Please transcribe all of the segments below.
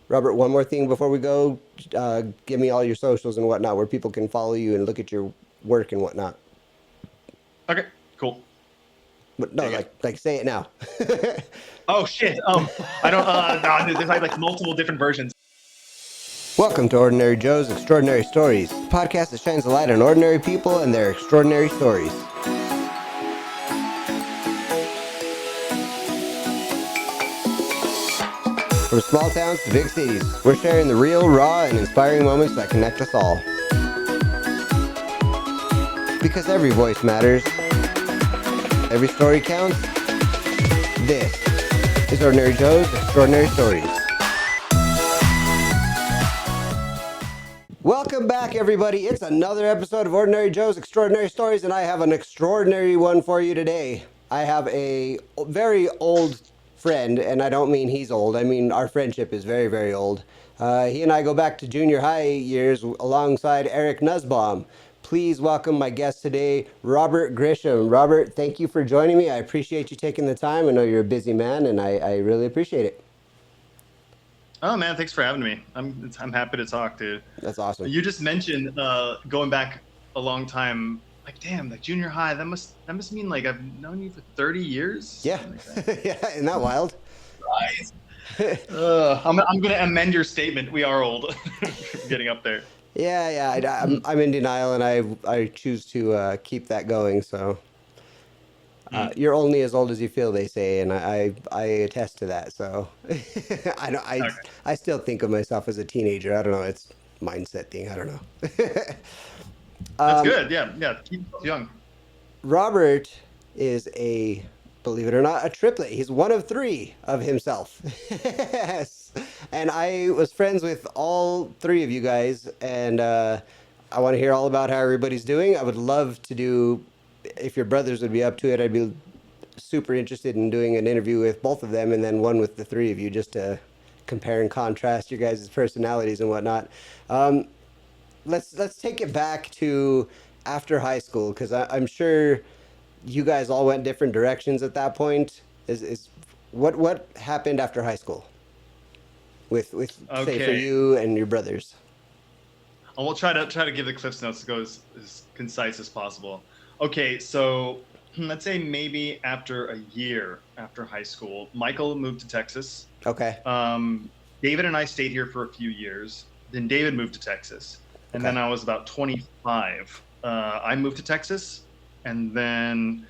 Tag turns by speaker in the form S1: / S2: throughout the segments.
S1: Robert, one more thing before we go. Give me all your socials and whatnot where people can follow you and look at your work and whatnot.
S2: Okay, cool.
S1: But no,
S2: There you go.
S1: like say it now.
S2: Oh shit. I don't. No, there's like multiple different versions.
S1: Welcome to Ordinary Joe's Extraordinary Stories, a podcast that shines a light on ordinary people and their extraordinary stories. From small towns to big cities, we're sharing the real, raw, and inspiring moments that connect us all. Because every voice matters, every story counts. This is Ordinary Joe's Extraordinary Stories. Welcome back, everybody. It's another episode of Ordinary Joe's Extraordinary Stories, and I have an extraordinary one for you today. I have a very old friend, and I don't mean he's old. I mean our friendship is very, very old. He and I go back to junior high years alongside Eric Nussbaum. Please welcome my guest today, Robert Grisham. Robert, thank you for joining me. I appreciate you taking the time. I know you're a busy man, and I really appreciate it.
S2: Oh man, thanks for having me. I'm happy to talk, dude.
S1: That's awesome.
S2: You just mentioned going back a long time. Like damn, like junior high. That must mean like I've known you for 30 years.
S1: Yeah,
S2: like
S1: yeah, isn't that wild?
S2: Right. I'm gonna amend your statement. We are old. Getting up there.
S1: Yeah. I'm in denial, and I choose to keep that going. So you're only as old as you feel, they say, and I attest to that. So I still think of myself as a teenager. I don't know. It's a mindset thing. I don't know.
S2: That's good. Yeah. Keep young.
S1: Robert is believe it or not, a triplet. He's one of three of himself. Yes. And I was friends with all three of you guys, and I want to hear all about how everybody's doing. I would love to do, if your brothers would be up to it, I'd be super interested in doing an interview with both of them and then one with the three of you, just to compare and contrast your guys' personalities and whatnot. Let's take it back to after high school, because I'm sure you guys all went different directions at that point. Is what happened after high school with say for
S2: Okay.
S1: you and your brothers?
S2: I will try to give the Cliffs Notes to go as concise as possible. Okay, so let's say maybe after a year after high school, Michael moved to Texas.
S1: Okay.
S2: David and I stayed here for a few years. Then David moved to Texas, and
S1: Okay.
S2: then I was about 25. I moved to Texas, and then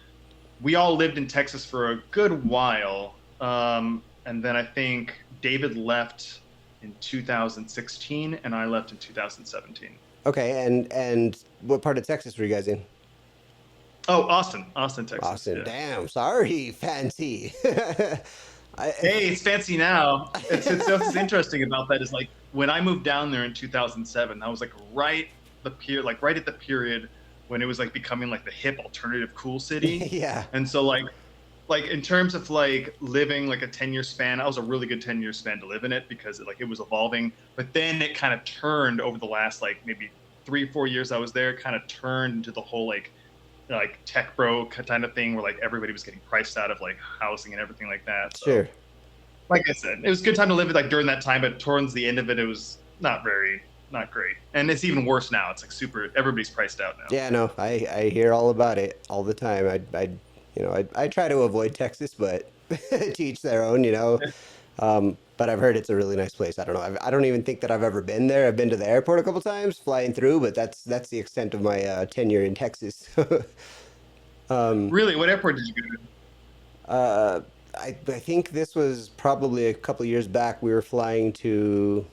S2: we all lived in Texas for a good while. And then I think David left in 2016, and I left in 2017.
S1: Okay, and what part of Texas were you guys in?
S2: Oh, Austin, Texas.
S1: Austin.
S2: Yeah.
S1: Damn, sorry, fancy.
S2: Hey, it's fancy now. It's what's interesting about that is like when I moved down there in 2007, I was like right at the period when it was like becoming like the hip alternative cool city.
S1: Yeah.
S2: And so like in terms of like living like a 10-year span, I was a really good 10-year span to live in it because it was evolving. But then it kind of turned over the last like maybe 3-4 years I was there, kind of turned into the whole like tech bro kind of thing where like everybody was getting priced out of like housing and everything like that. So,
S1: Sure.
S2: like I said, it was a good time to live it like during that time, but towards the end of it, it was not great. And it's even worse now. It's like everybody's priced out now.
S1: Yeah, no, I hear all about it all the time. I try to avoid Texas, but to each their own, you know. But I've heard it's a really nice place. I don't know. I don't even think that I've ever been there. I've been to the airport a couple times, flying through, but that's the extent of my tenure in Texas.
S2: Really? What airport did you go to?
S1: uh, I think this was probably a couple years back. We were flying to,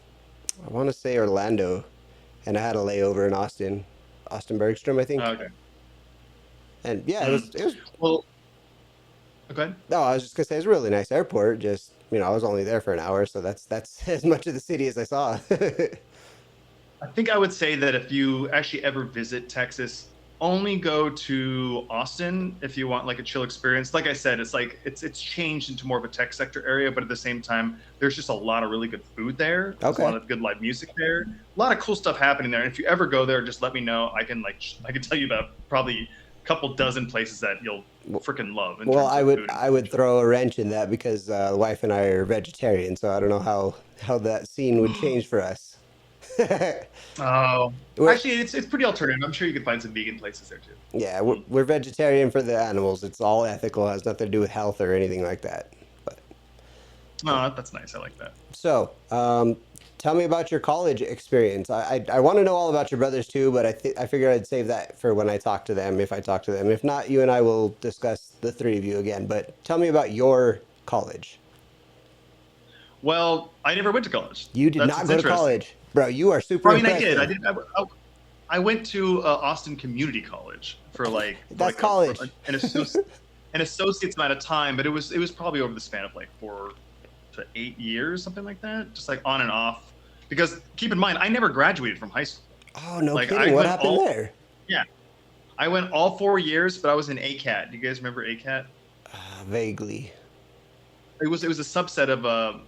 S1: I want to say Orlando, and I had a layover in Austin Bergstrom, I think.
S2: Oh, okay.
S1: And yeah, it was.
S2: Well, okay.
S1: No, I was just gonna say it's a really nice airport. Just I was only there for an hour, so that's as much of the city as I saw.
S2: I think I would say that if you actually ever visit Texas, only go to Austin if you want like a chill experience. Like I said, it's like it's changed into more of a tech sector area, but at the same time, there's just a lot of really good food there. There's
S1: Okay.
S2: a lot of good live music there. A lot of cool stuff happening there. And if you ever go there, just let me know. I can tell you about probably couple dozen places that you'll freaking love in
S1: Well,
S2: terms of food and
S1: I would
S2: culture.
S1: throw a wrench in that because the wife and I are vegetarian, so I don't know how that scene would change for us.
S2: Oh,
S1: we're
S2: actually, it's pretty alternative. I'm sure you can find some vegan places there too.
S1: yeah,
S2: Mm.
S1: we're vegetarian for the animals. It's all ethical, has nothing to do with health or anything like that. But
S2: Oh, that's nice. I like that.
S1: so, tell me about your college experience. I want to know all about your brothers too, but I figure I'd save that for when I talk to them, if I talk to them. If not, you and I will discuss the three of you again. But tell me about your college.
S2: Well, I never went to college.
S1: You did
S2: That's
S1: not
S2: what's
S1: go to
S2: interesting.
S1: college, bro. You are super
S2: I mean, I did. I
S1: impressive.
S2: did. I went to Austin Community College for
S1: That's
S2: for
S1: college.
S2: an associate's amount of time, but it was probably over the span of like 4 to 8 years, something like that, just like on and off. Because keep in mind, I never graduated from high school.
S1: Oh, no
S2: Like I
S1: kidding. What
S2: went
S1: happened
S2: all
S1: there?
S2: yeah, I went all 4 years, but I was in ACAT. Do you guys remember ACAT?
S1: Vaguely.
S2: It was a subset of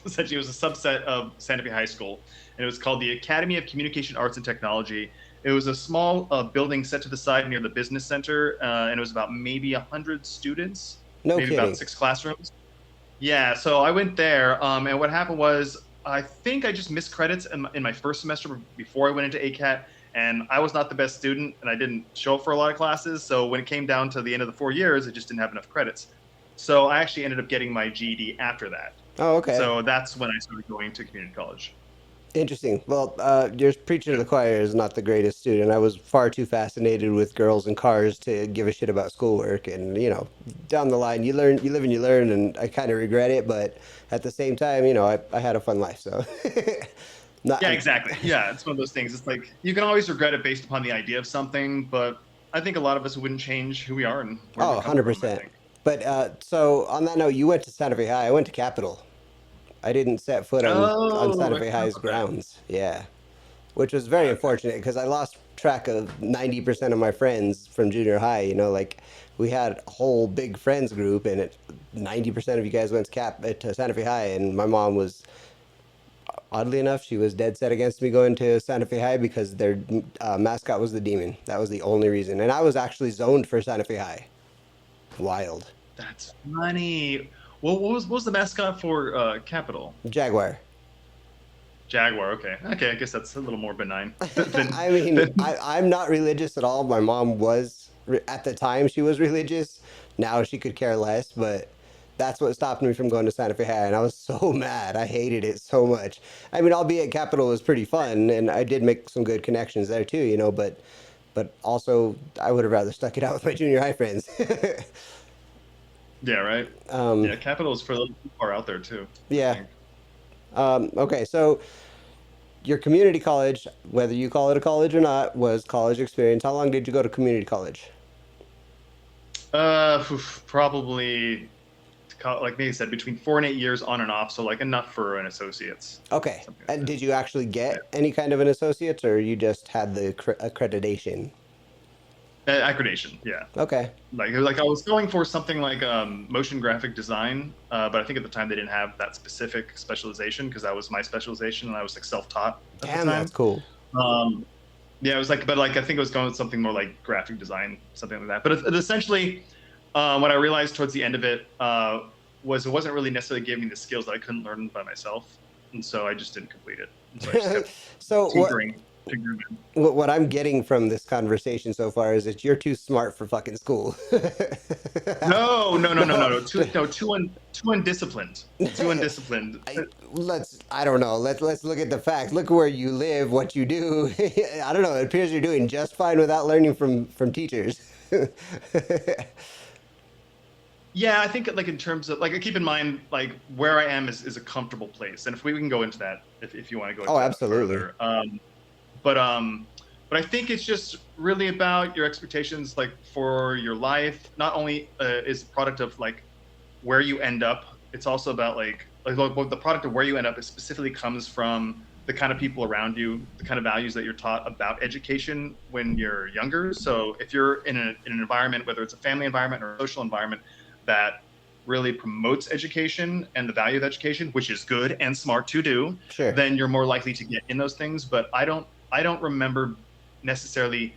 S2: essentially it was a subset of Santa Fe High School, and it was called the Academy of Communication Arts and Technology. It was a small building set to the side near the business center, and it was about maybe 100 students,
S1: No
S2: maybe about
S1: kidding.
S2: 6 classrooms. Yeah, so I went there, and what happened was I think I just missed credits in my first semester before I went into ACAT, and I was not the best student, and I didn't show up for a lot of classes. So when it came down to the end of the 4 years, I just didn't have enough credits. So I actually ended up getting my GED after that.
S1: Oh, okay.
S2: So that's when I started going to community college.
S1: Interesting. Well, your preacher to the choir is not the greatest student. I was far too fascinated with girls and cars to give a shit about schoolwork. And, down the line, you learn, you live and you learn, and I kind of regret it. But at the same time, I had a fun life. So, not,
S2: Yeah, exactly. Yeah, it's one of those things. It's like you can always regret it based upon the idea of something, but I think a lot of us wouldn't change who we are and where
S1: oh,
S2: we come from, I
S1: 100%.
S2: think.
S1: But so on that note, you went to Santa Fe High. I went to Capitol. I didn't set foot on
S2: Oh,
S1: Santa
S2: I
S1: Fe
S2: forgot
S1: High's
S2: about that.
S1: grounds. Yeah. Which was very
S2: Okay.
S1: unfortunate because I lost track of 90% of my friends from junior high. Like we had a whole big friends group, and 90% of you guys went to Santa Fe High, and my mom was oddly enough she was dead set against me going to Santa Fe High because their mascot was the demon. That was the only reason, and I was actually zoned for Santa Fe High. Wild.
S2: That's funny. What was the mascot for Capital?
S1: Jaguar.
S2: Jaguar. Okay. Okay. I guess that's a little more benign than
S1: I mean,
S2: than.
S1: I'm not religious at all. My mom was, at the time, she was religious. Now she could care less, but that's what stopped me from going to Santa Fe High. And I was so mad. I hated it so much. I mean, albeit Capital was pretty fun, and I did make some good connections there too, but also I would have rather stuck it out with my junior high friends.
S2: Yeah. Right.
S1: um,
S2: Yeah. Capital is for a little too far out there too, I
S1: yeah.
S2: think.
S1: Okay, so your community college, whether you call it a college or not, was college experience. How long did you go to community college?
S2: Probably like maybe said between 4 and 8 years on and off. So like enough for an associate's,
S1: Okay.
S2: something like
S1: And
S2: that.
S1: did you actually
S2: Yeah.
S1: get any kind of an associate's, or you just had the accreditation?
S2: Accreditation. Yeah.
S1: Okay.
S2: Like I was going for something like motion graphic design, but I think at the time they didn't have that specific specialization because that was my specialization and I was like self-taught at the
S1: Damn, that's
S2: time.
S1: cool.
S2: Um, yeah, it was like, but like I think it was going with something more like graphic design, something like that. But it essentially, what I realized towards the end of it was it wasn't really necessarily giving me the skills that I couldn't learn by myself, and so I just didn't complete it. And so I just kept
S1: So
S2: tinkering, tinkering.
S1: what I'm getting from this conversation so far is that you're too smart for fucking school.
S2: No, no, no, no, no,
S1: No.
S2: no. Too undisciplined. Too undisciplined.
S1: I don't know. Let's look at the facts. Look where you live, what you do. I don't know. It appears you're doing just fine without learning from teachers.
S2: Yeah, I think like in terms of like keep in mind like where I am is a comfortable place, and if we can go into that if you want to go
S1: Oh,
S2: into that
S1: absolutely.
S2: further. But I think it's just really about your expectations like for your life. Not only is the product of like where you end up, it's also about the product of where you end up. It specifically comes from the kind of people around you, the kind of values that you're taught about education when you're younger. So if you're in an environment, whether it's a family environment or a social environment that really promotes education and the value of education, which is good and smart to do,
S1: Sure.
S2: then you're more likely to get in those things. But I don't remember necessarily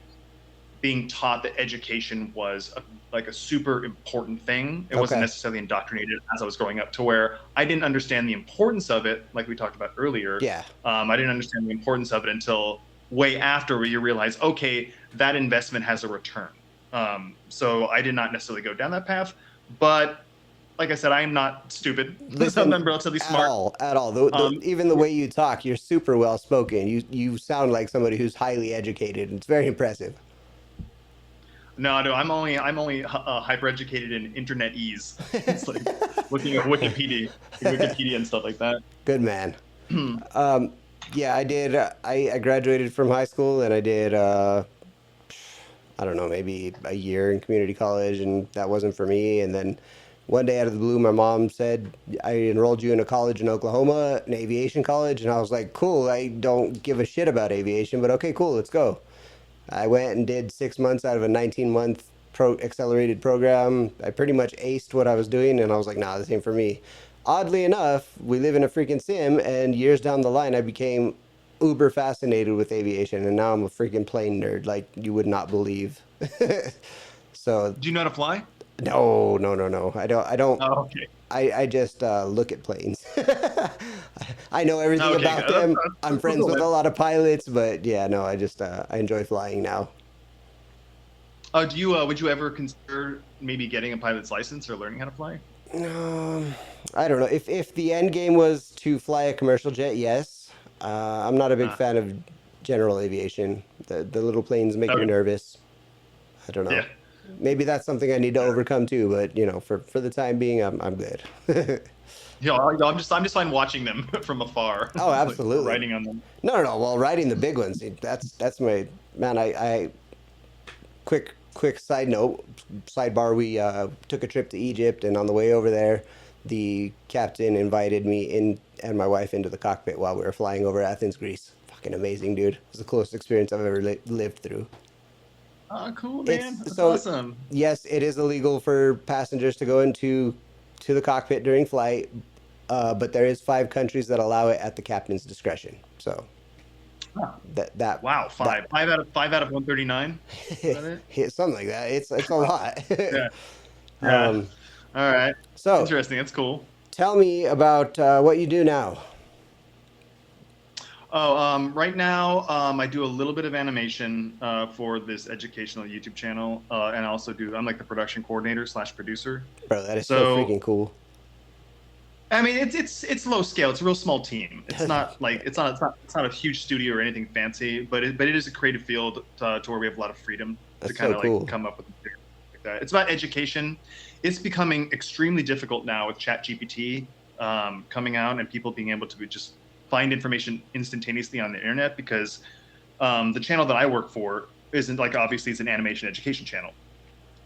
S2: being taught that education was like a super important thing. It wasn't
S1: Okay.
S2: necessarily indoctrinated as I was growing up, to where I didn't understand the importance of it, like we talked about earlier.
S1: Yeah.
S2: I didn't understand the importance of it until way after, where you realize, okay, that investment has a return. So I did not necessarily go down that path, but like I said, I am not stupid.
S1: Listen,
S2: I'm relatively
S1: at
S2: smart.
S1: all, at all.
S2: Um,
S1: Even the way you talk, you're super well spoken. You sound like somebody who's highly educated. It's very impressive.
S2: no, I'm only hyper educated in internet ease. It's like looking at Wikipedia and stuff like that.
S1: Good man. Yeah, I did. I graduated from high school and I did. I don't know, maybe a year in community college, and that wasn't for me. And then one day out of the blue, my mom said, I enrolled you in a college in Oklahoma, an aviation college. And I was like, cool, I don't give a shit about aviation, but okay, cool, let's go. I went and did 6 months out of a 19-month accelerated program. I pretty much aced what I was doing, and I was like, nah, this ain't for me. Oddly enough, we live in a freaking sim, and years down the line, I became uber fascinated with aviation, and now I'm a freaking plane nerd like you would not believe. So
S2: Do you know how to fly?
S1: no, no, no, no. I don't.
S2: Oh, okay.
S1: I just look at planes. I know everything
S2: Okay,
S1: about
S2: good. That's,
S1: them.
S2: that's,
S1: I'm
S2: that's
S1: friends
S2: cool,
S1: with
S2: man.
S1: a lot of pilots, but yeah, no, I just I enjoy flying now.
S2: Do you would you ever consider maybe getting a pilot's license or learning how to fly?
S1: Um, I don't know. If the end game was to fly a commercial jet, yes. I'm not a big
S2: Uh,
S1: fan of general aviation. The little planes make me
S2: okay.
S1: nervous. I don't know.
S2: Yeah.
S1: Maybe that's something I need to overcome too. But for the time being, I'm good.
S2: Yeah, I'm just fine watching them from afar,
S1: Oh,
S2: like, or
S1: absolutely.
S2: riding on them.
S1: No, no, no. Well, riding the big ones, that's my man. I quick side note, sidebar. We took a trip to Egypt, and on the way over there, the captain invited me in and my wife into the cockpit while we were flying over Athens, Greece. Fucking amazing, dude. It was the coolest experience I've ever lived through.
S2: Oh, cool, man.
S1: It's
S2: That's
S1: so
S2: awesome.
S1: yes, it is illegal for passengers to go into to the cockpit during flight, but there is 5 countries that allow it at the captain's discretion. So
S2: Huh.
S1: that that
S2: Wow,
S1: that
S2: five out of 139. Is that it?
S1: something like that. It's a lot.
S2: Yeah. Yeah.
S1: um,
S2: All right.
S1: so
S2: Interesting. That's cool.
S1: tell me about what you do now.
S2: Oh, right now, I do a little bit of animation for this educational YouTube channel, and I also I'm like the production coordinator slash producer.
S1: Bro, that is so
S2: So,
S1: freaking cool.
S2: I mean, it's low scale. It's a real small team. It's not like it's not a huge studio or anything fancy, but it is a creative field to where we have a lot of freedom to
S1: That's
S2: kind
S1: so
S2: of like
S1: cool.
S2: come up with material like that. It's about education. It's becoming extremely difficult now with ChatGPT coming out and people being able to just find information instantaneously on the internet, because the channel that I work for isn't like, obviously it's an animation education channel.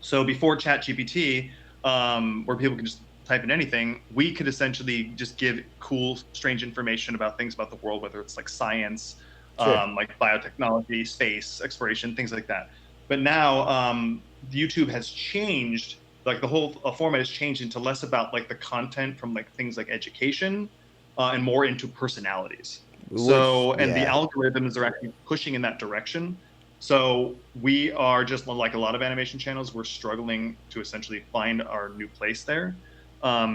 S2: So before ChatGPT, where people can just type in anything, we could essentially just give cool, strange information about things about the world, whether it's like science,
S1: Sure.
S2: like biotechnology, space exploration, things like that. But now YouTube has changed, like the whole format has changed into less about like the content from like things like education and more into personalities.
S1: Which
S2: So, and the
S1: yeah,
S2: algorithms are actually pushing in that direction. So we are just like a lot of animation channels, we're struggling to essentially find our new place there.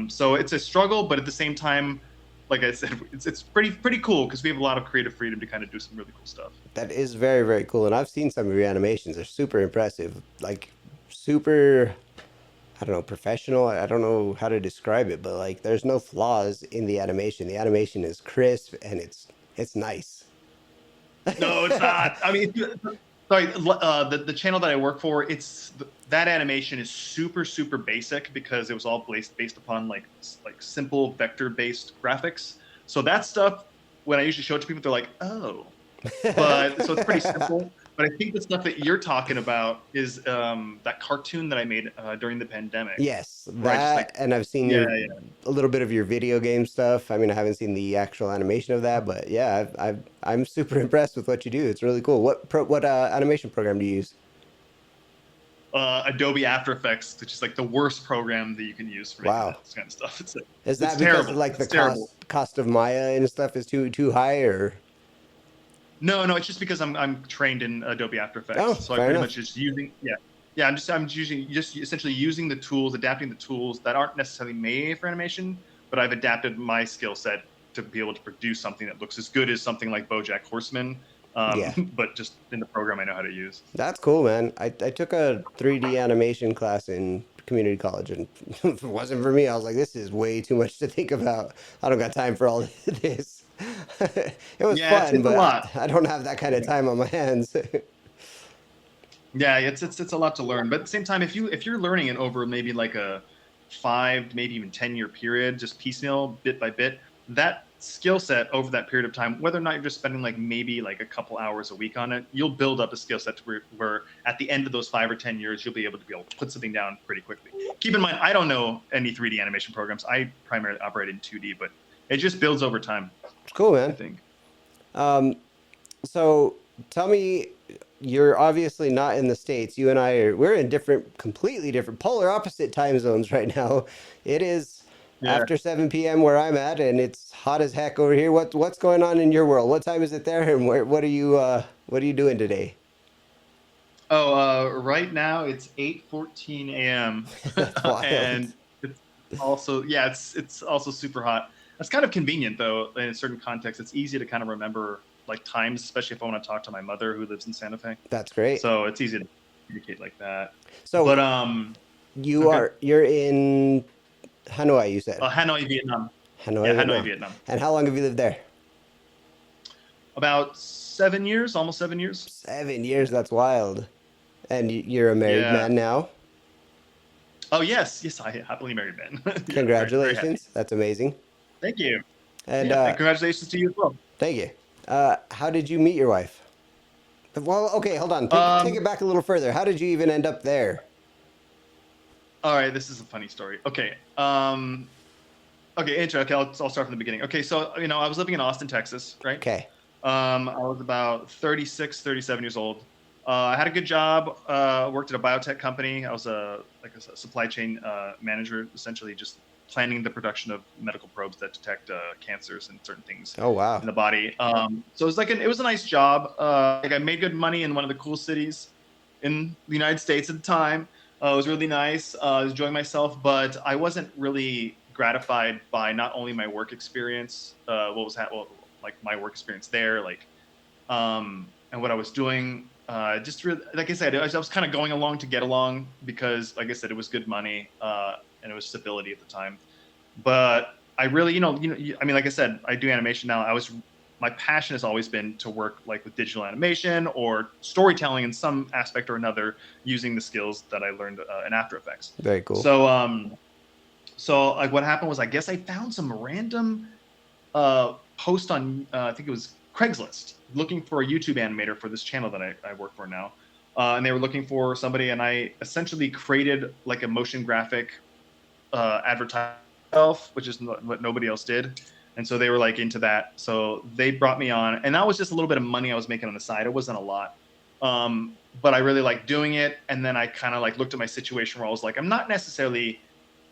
S2: So it's a struggle, but at the same time, like I said, it's pretty cool because we have a lot of creative freedom to kind of do some really cool stuff.
S1: that is very very cool, and I've seen some of your animations. They're super impressive. Like super. I don't know, professional. I don't know how to describe it, but like there's no flaws in the animation. The animation is crisp and it's nice.
S2: No, it's not. I mean, sorry, the channel that I work for, that animation is super basic because it was all based upon like simple vector based graphics. So that stuff, when I usually show it to people, they're like, oh, but so it's pretty simple. But I think the stuff that you're talking about is that cartoon that I made during the pandemic,
S1: Yes,
S2: where I just like,
S1: that, and I've seen
S2: yeah,
S1: your
S2: yeah.
S1: a little bit of your video game stuff. I mean, I haven't seen the actual animation of that, but yeah, I'm super impressed with what you do. It's really cool. What animation program do you use?
S2: Adobe After Effects, which is like the worst program that you can use for making
S1: Wow.
S2: that kind of stuff.
S1: Is
S2: It's
S1: that because of
S2: terrible.
S1: like the
S2: It's terrible.
S1: cost of Maya and stuff is too high or?
S2: No, it's just because I'm trained in Adobe After
S1: Oh,
S2: Effects, so I
S1: fair
S2: pretty
S1: enough.
S2: much just using yeah. I'm using just essentially using the tools, adapting the tools that aren't necessarily made for animation, but I've adapted my skill set to be able to produce something that looks as good as something like BoJack Horseman,
S1: Yeah.
S2: but just in the program I know how to use.
S1: That's cool, man. I took a 3D animation class in community college, and if it wasn't for me, I was like, this is way too much to think about. I don't got time for all this. It was
S2: Yeah,
S1: fun,
S2: it's a
S1: but
S2: lot.
S1: I don't have that kind of
S2: Yeah.
S1: time on my hands.
S2: Yeah, it's a lot to learn. But at the same time, if you're learning it over maybe like a 5, maybe even 10 year period, just piecemeal, bit by bit, that skill set over that period of time, whether or not you're just spending like maybe like a couple hours a week on it, you'll build up a skill set to where at the end of those 5 or 10 years, you'll be able to put something down pretty quickly. Keep in mind, I don't know any 3D animation programs. I primarily operate in 2D, but it just builds over time,
S1: Cool,
S2: I
S1: man.
S2: think.
S1: So tell me, you're obviously not in the States. You and I we're in different, completely different, polar opposite time zones right now. It is
S2: Yeah.
S1: after 7 p.m. where I'm at, and it's hot as heck over here. What's going on in your world? What time is it there, and what are you doing today?
S2: Oh, right now it's 8:14 a.m.
S1: That's wild.
S2: and it's also yeah, it's also super hot. That's kind of convenient though in a certain context. It's easy to kind of remember like times, especially if I want to talk to my mother who lives in Santa Fe.
S1: That's great.
S2: So it's easy to communicate like that.
S1: So
S2: But okay,
S1: you're in Hanoi, you said.
S2: Hanoi, Vietnam.
S1: Hanoi,
S2: Yeah, Hanoi,
S1: Vietnam.
S2: Vietnam.
S1: And how long have you lived there?
S2: About 7 years, almost 7 years.
S1: 7 years. That's wild. And you're a married
S2: Yeah.
S1: man now.
S2: Oh yes, I happily married man. Yeah, very very happy.
S1: Congratulations. That's amazing.
S2: Thank you.
S1: And
S2: Yeah, and congratulations to you as well.
S1: thank you. How did you meet your wife? Well, okay, hold on. Take
S2: Um,
S1: it back a little further. How did you even end up there?
S2: All right, this is a funny story. Okay. Okay, intro. Okay, I'll start from the beginning. Okay, so I was living in Austin, Texas, right?
S1: Okay.
S2: I was about 36, 37 years old. I had a good job. Worked at a biotech company. I was a supply chain manager, essentially just planning the production of medical probes that detect cancers and certain things
S1: Oh, wow.
S2: in the body. So it was it was a nice job. I made good money in one of the cool cities in the United States at the time. It was really nice. I was enjoying myself, but I wasn't really gratified by not only my work experience, like my work experience there, and what I was doing. Just really, like I said, I was kind of going along to get along because, like I said, it was good money and it was stability at the time. But I really, I mean, like I said, I do animation now. My passion has always been to work like with digital animation or storytelling in some aspect or another using the skills that I learned in After Effects.
S1: Very cool.
S2: So like what happened was I guess I found some random post on I think it was Craigslist looking for a YouTube animator for this channel that I work for now. And they were looking for somebody, and I essentially created like a motion graphic advertisement, which is what nobody else did. And so they were like into that. So they brought me on, and that was just a little bit of money I was making on the side. It wasn't a lot. But I really liked doing it. And then I kind of like looked at my situation where I was like, I'm not necessarily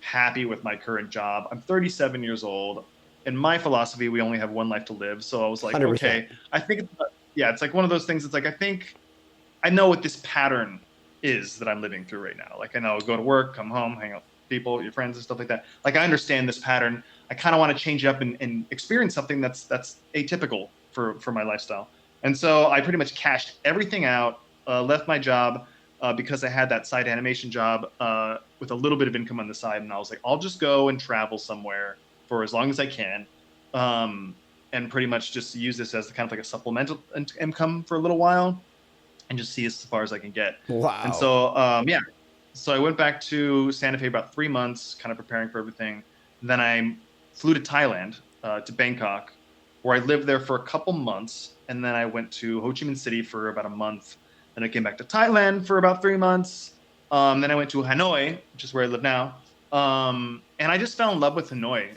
S2: happy with my current job. I'm 37 years old. In my philosophy, we only have one life to live. So I was like,
S1: 100%.
S2: okay, I think, it's like one of those things. It's like, I think I know what this pattern is that I'm living through right now. Like I know, go to work, come home, hang out with people, your friends and stuff like that. Like I understand this pattern. I kind of want to change up and experience something that's atypical for my lifestyle. And so I pretty much cashed everything out, left my job because I had that side animation job with a little bit of income on the side. And I was like, I'll just go and travel somewhere for as long as I can. And pretty much just use this as kind of like a supplemental income for a little while and just see as far as I can get.
S1: Wow.
S2: And so, so I went back to Santa Fe about 3 months, kind of preparing for everything. Then I flew to Thailand, to Bangkok, where I lived there for a couple months. And then I went to Ho Chi Minh City for about a month. Then I came back to Thailand for about 3 months. Then I went to Hanoi, which is where I live now. And I just fell in love with Hanoi,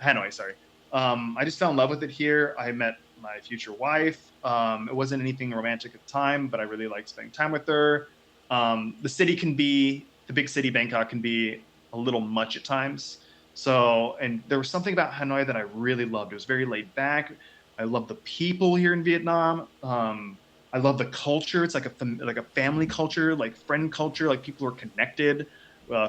S2: Hanoi, sorry. I just fell in love with it here. I met my future wife. It wasn't anything romantic at the time, but I really liked spending time with her. The big city, Bangkok, can be a little much at times. So, and there was something about Hanoi that I really loved. It was very laid back, I love the people here in Vietnam. I love the culture. It's like a family culture, like friend culture. Like people are connected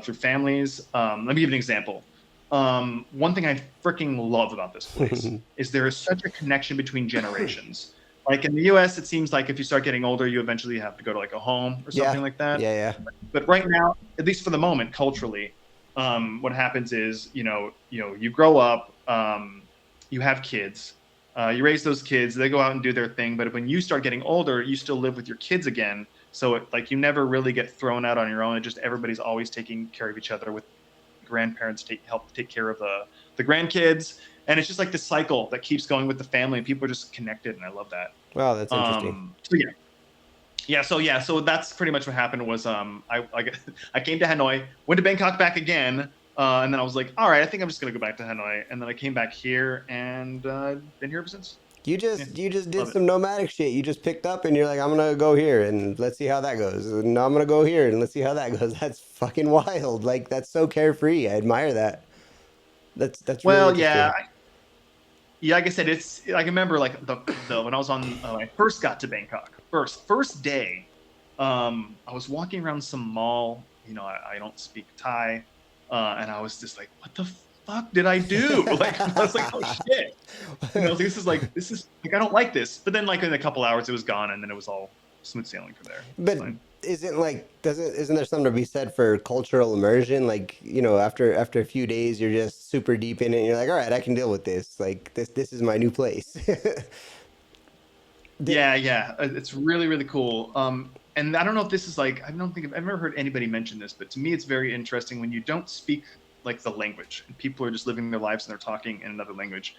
S2: through families. Let me give you an example. One thing I freaking love about this place is there is such a connection between generations. Like in the U.S., it seems like if you start getting older, you eventually have to go to like a home or something like that.
S1: Yeah.
S2: But right now, at least for the moment, culturally, what happens is, you grow up, you have kids, you raise those kids, they go out and do their thing. But when you start getting older, you still live with your kids again. So like you never really get thrown out on your own. It just everybody's always taking care of each other, with grandparents help take care of the grandkids. And it's just like this cycle that keeps going with the family, and people are just connected. And I love that.
S1: Wow, that's interesting.
S2: So that's pretty much what happened was I came to Hanoi, went to Bangkok back again, and then I was like, all right, I think I'm just gonna go back to Hanoi, and then I came back here and been here ever since.
S1: You just did some nomadic shit. You just picked up and you're like, I'm gonna go here and let's see how that goes. And I'm gonna go here and let's see how that goes. That's fucking wild. Like that's so carefree. I admire that. That's really
S2: Well,
S1: interesting.
S2: yeah, like I said, it's I remember like the when I was on when I first got to Bangkok, first day, I was walking around some mall. I don't speak Thai, and I was just like, what the fuck did I do? Like I was like, oh shit. This is like I don't like this. But then like in a couple hours it was gone, and then it was all smooth sailing from there.
S1: But isn't there something to be said for cultural immersion? Like, after a few days you're just super deep in it and you're like, all right, I can deal with this. Like this is my new place.
S2: Yeah, it's really really cool. And I don't know if this is like I don't think I've ever heard anybody mention this, but to me it's very interesting when you don't speak like the language and people are just living their lives and they're talking in another language.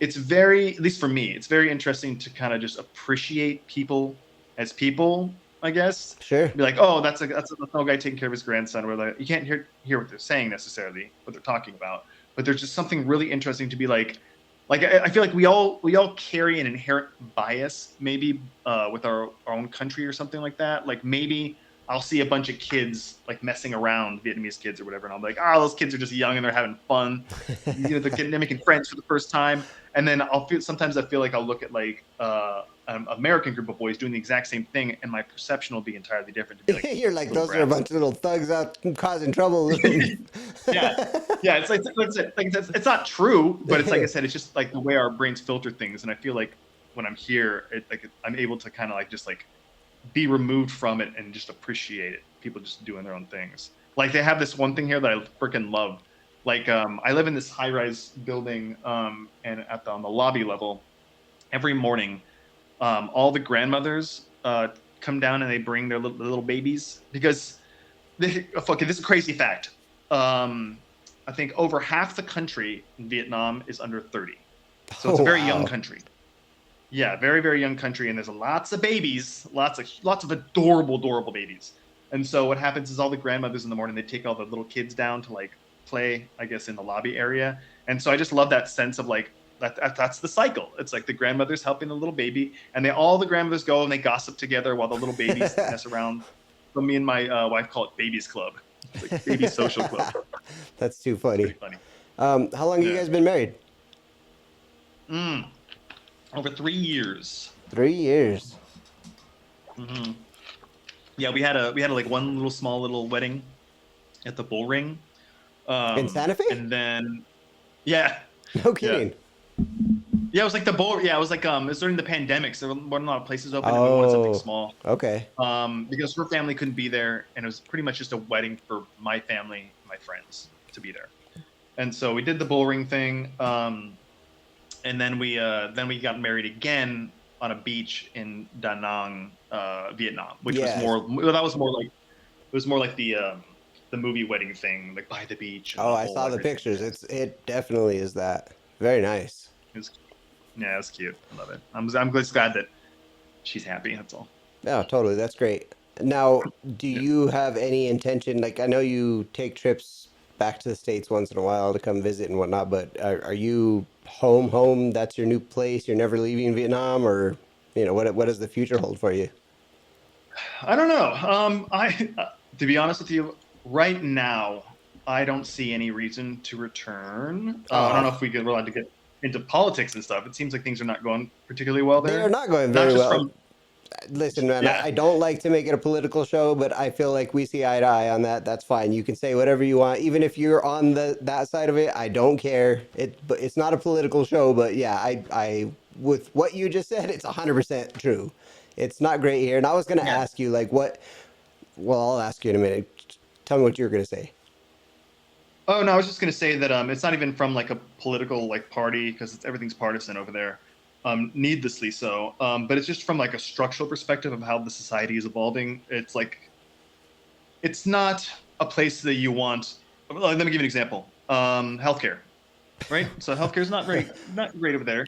S2: It's very, at least for me, it's very interesting to kind of just appreciate people as people, I guess.
S1: Sure.
S2: Be like, oh, that's a little guy taking care of his grandson. Where like, you can't hear what they're saying necessarily, what they're talking about, but there's just something really interesting to be like I feel like we all carry an inherent bias, maybe with our own country or something like that. Like maybe I'll see a bunch of kids like messing around, Vietnamese kids or whatever, and I'll be like, oh, those kids are just young and they're having fun. They're making friends for the first time. And then sometimes I feel like I'll look at like an American group of boys doing the exact same thing, and my perception will be entirely different. To be like,
S1: you're like, those are a bunch of little thugs out causing trouble.
S2: yeah. It's not true, but it's like I said, it's just like the way our brains filter things. And I feel like when I'm here, I'm able to kind of like just like be removed from it and just appreciate it. People just doing their own things. Like they have this one thing here that I freaking love. Like I live in this high-rise building, and on the lobby level, every morning, all the grandmothers come down and they bring their little babies because okay, this is a crazy fact. I think over half the country in Vietnam is under 30, so it's a very young country. Yeah, very, very young country, and there's lots of babies, lots of adorable babies. And so what happens is all the grandmothers in the morning, they take all the little kids down to like play, I guess, in the lobby area. And so I just love that sense of like that's the cycle. It's like the grandmother's helping the little baby, and all the grandmothers go and they gossip together while the little babies mess around. So me and my wife call it Babies Club. It's like Baby Social Club.
S1: That's too funny.
S2: Funny.
S1: How long have you guys been married?
S2: Over 3 years.
S1: 3 years.
S2: Mm-hmm. Yeah, we had like one little small little wedding at the Bull Ring.
S1: In Santa Fe?
S2: And then, yeah.
S1: No kidding.
S2: Yeah, it was like the Bull. Yeah, it was like it was during the pandemic, so there weren't a lot of places open. And we wanted something small.
S1: Okay.
S2: Because her family couldn't be there, and it was pretty much just a wedding for my family, my friends, to be there. And so we did the Bull Ring thing. And then we got married again on a beach in Da Nang, Vietnam, which was more like the movie wedding thing, like by the beach.
S1: Oh, I saw the pictures. It definitely is that. Very nice.
S2: It's cute. I love it. I'm just glad that she's happy. That's all.
S1: Yeah, totally. That's great. Now, do you have any intention? Like, I know you take trips back to the States once in a while to come visit and whatnot, but are you home? That's your new place. You're never leaving Vietnam, or what does the future hold for you?
S2: I don't know. To be honest with you, right now I don't see any reason to return. I don't know if we're allowed to get into politics and stuff, it seems like things are not going particularly well
S1: They are
S2: there.
S1: not going
S2: Not
S1: very
S2: just
S1: well.
S2: from
S1: Listen, man,
S2: yeah.
S1: I don't like to make it a political show, but I feel like we see eye to eye on that. That's fine. You can say whatever you want, even if you're on that side of it. I don't care. But it's not a political show. But yeah, I with what you just said, it's 100% true. It's not great here. And I was gonna
S2: Yeah.
S1: ask you like what. Well, I'll ask you in a minute. Tell me what you're gonna say.
S2: Oh no, I was just gonna say that it's not even from like a political like party because everything's partisan over there, needlessly so. But it's just from like a structural perspective of how the society is evolving. It's like it's not a place that you want. Let me give you an example. Healthcare, right? So healthcare is not great over there.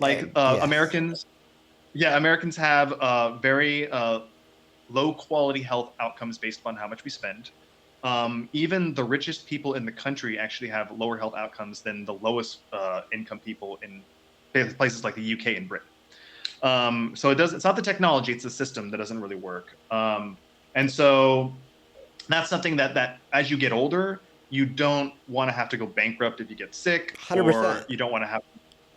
S2: Like
S1: Yes.
S2: Americans, yeah, Americans have very low quality health outcomes based upon how much we spend. Even the richest people in the country actually have lower health outcomes than the lowest income people in places like the UK and Britain. So it's not the technology, it's the system that doesn't really work. And so that's something that as you get older, you don't want to have to go bankrupt if you get sick, or
S1: 100%.
S2: you don't want to have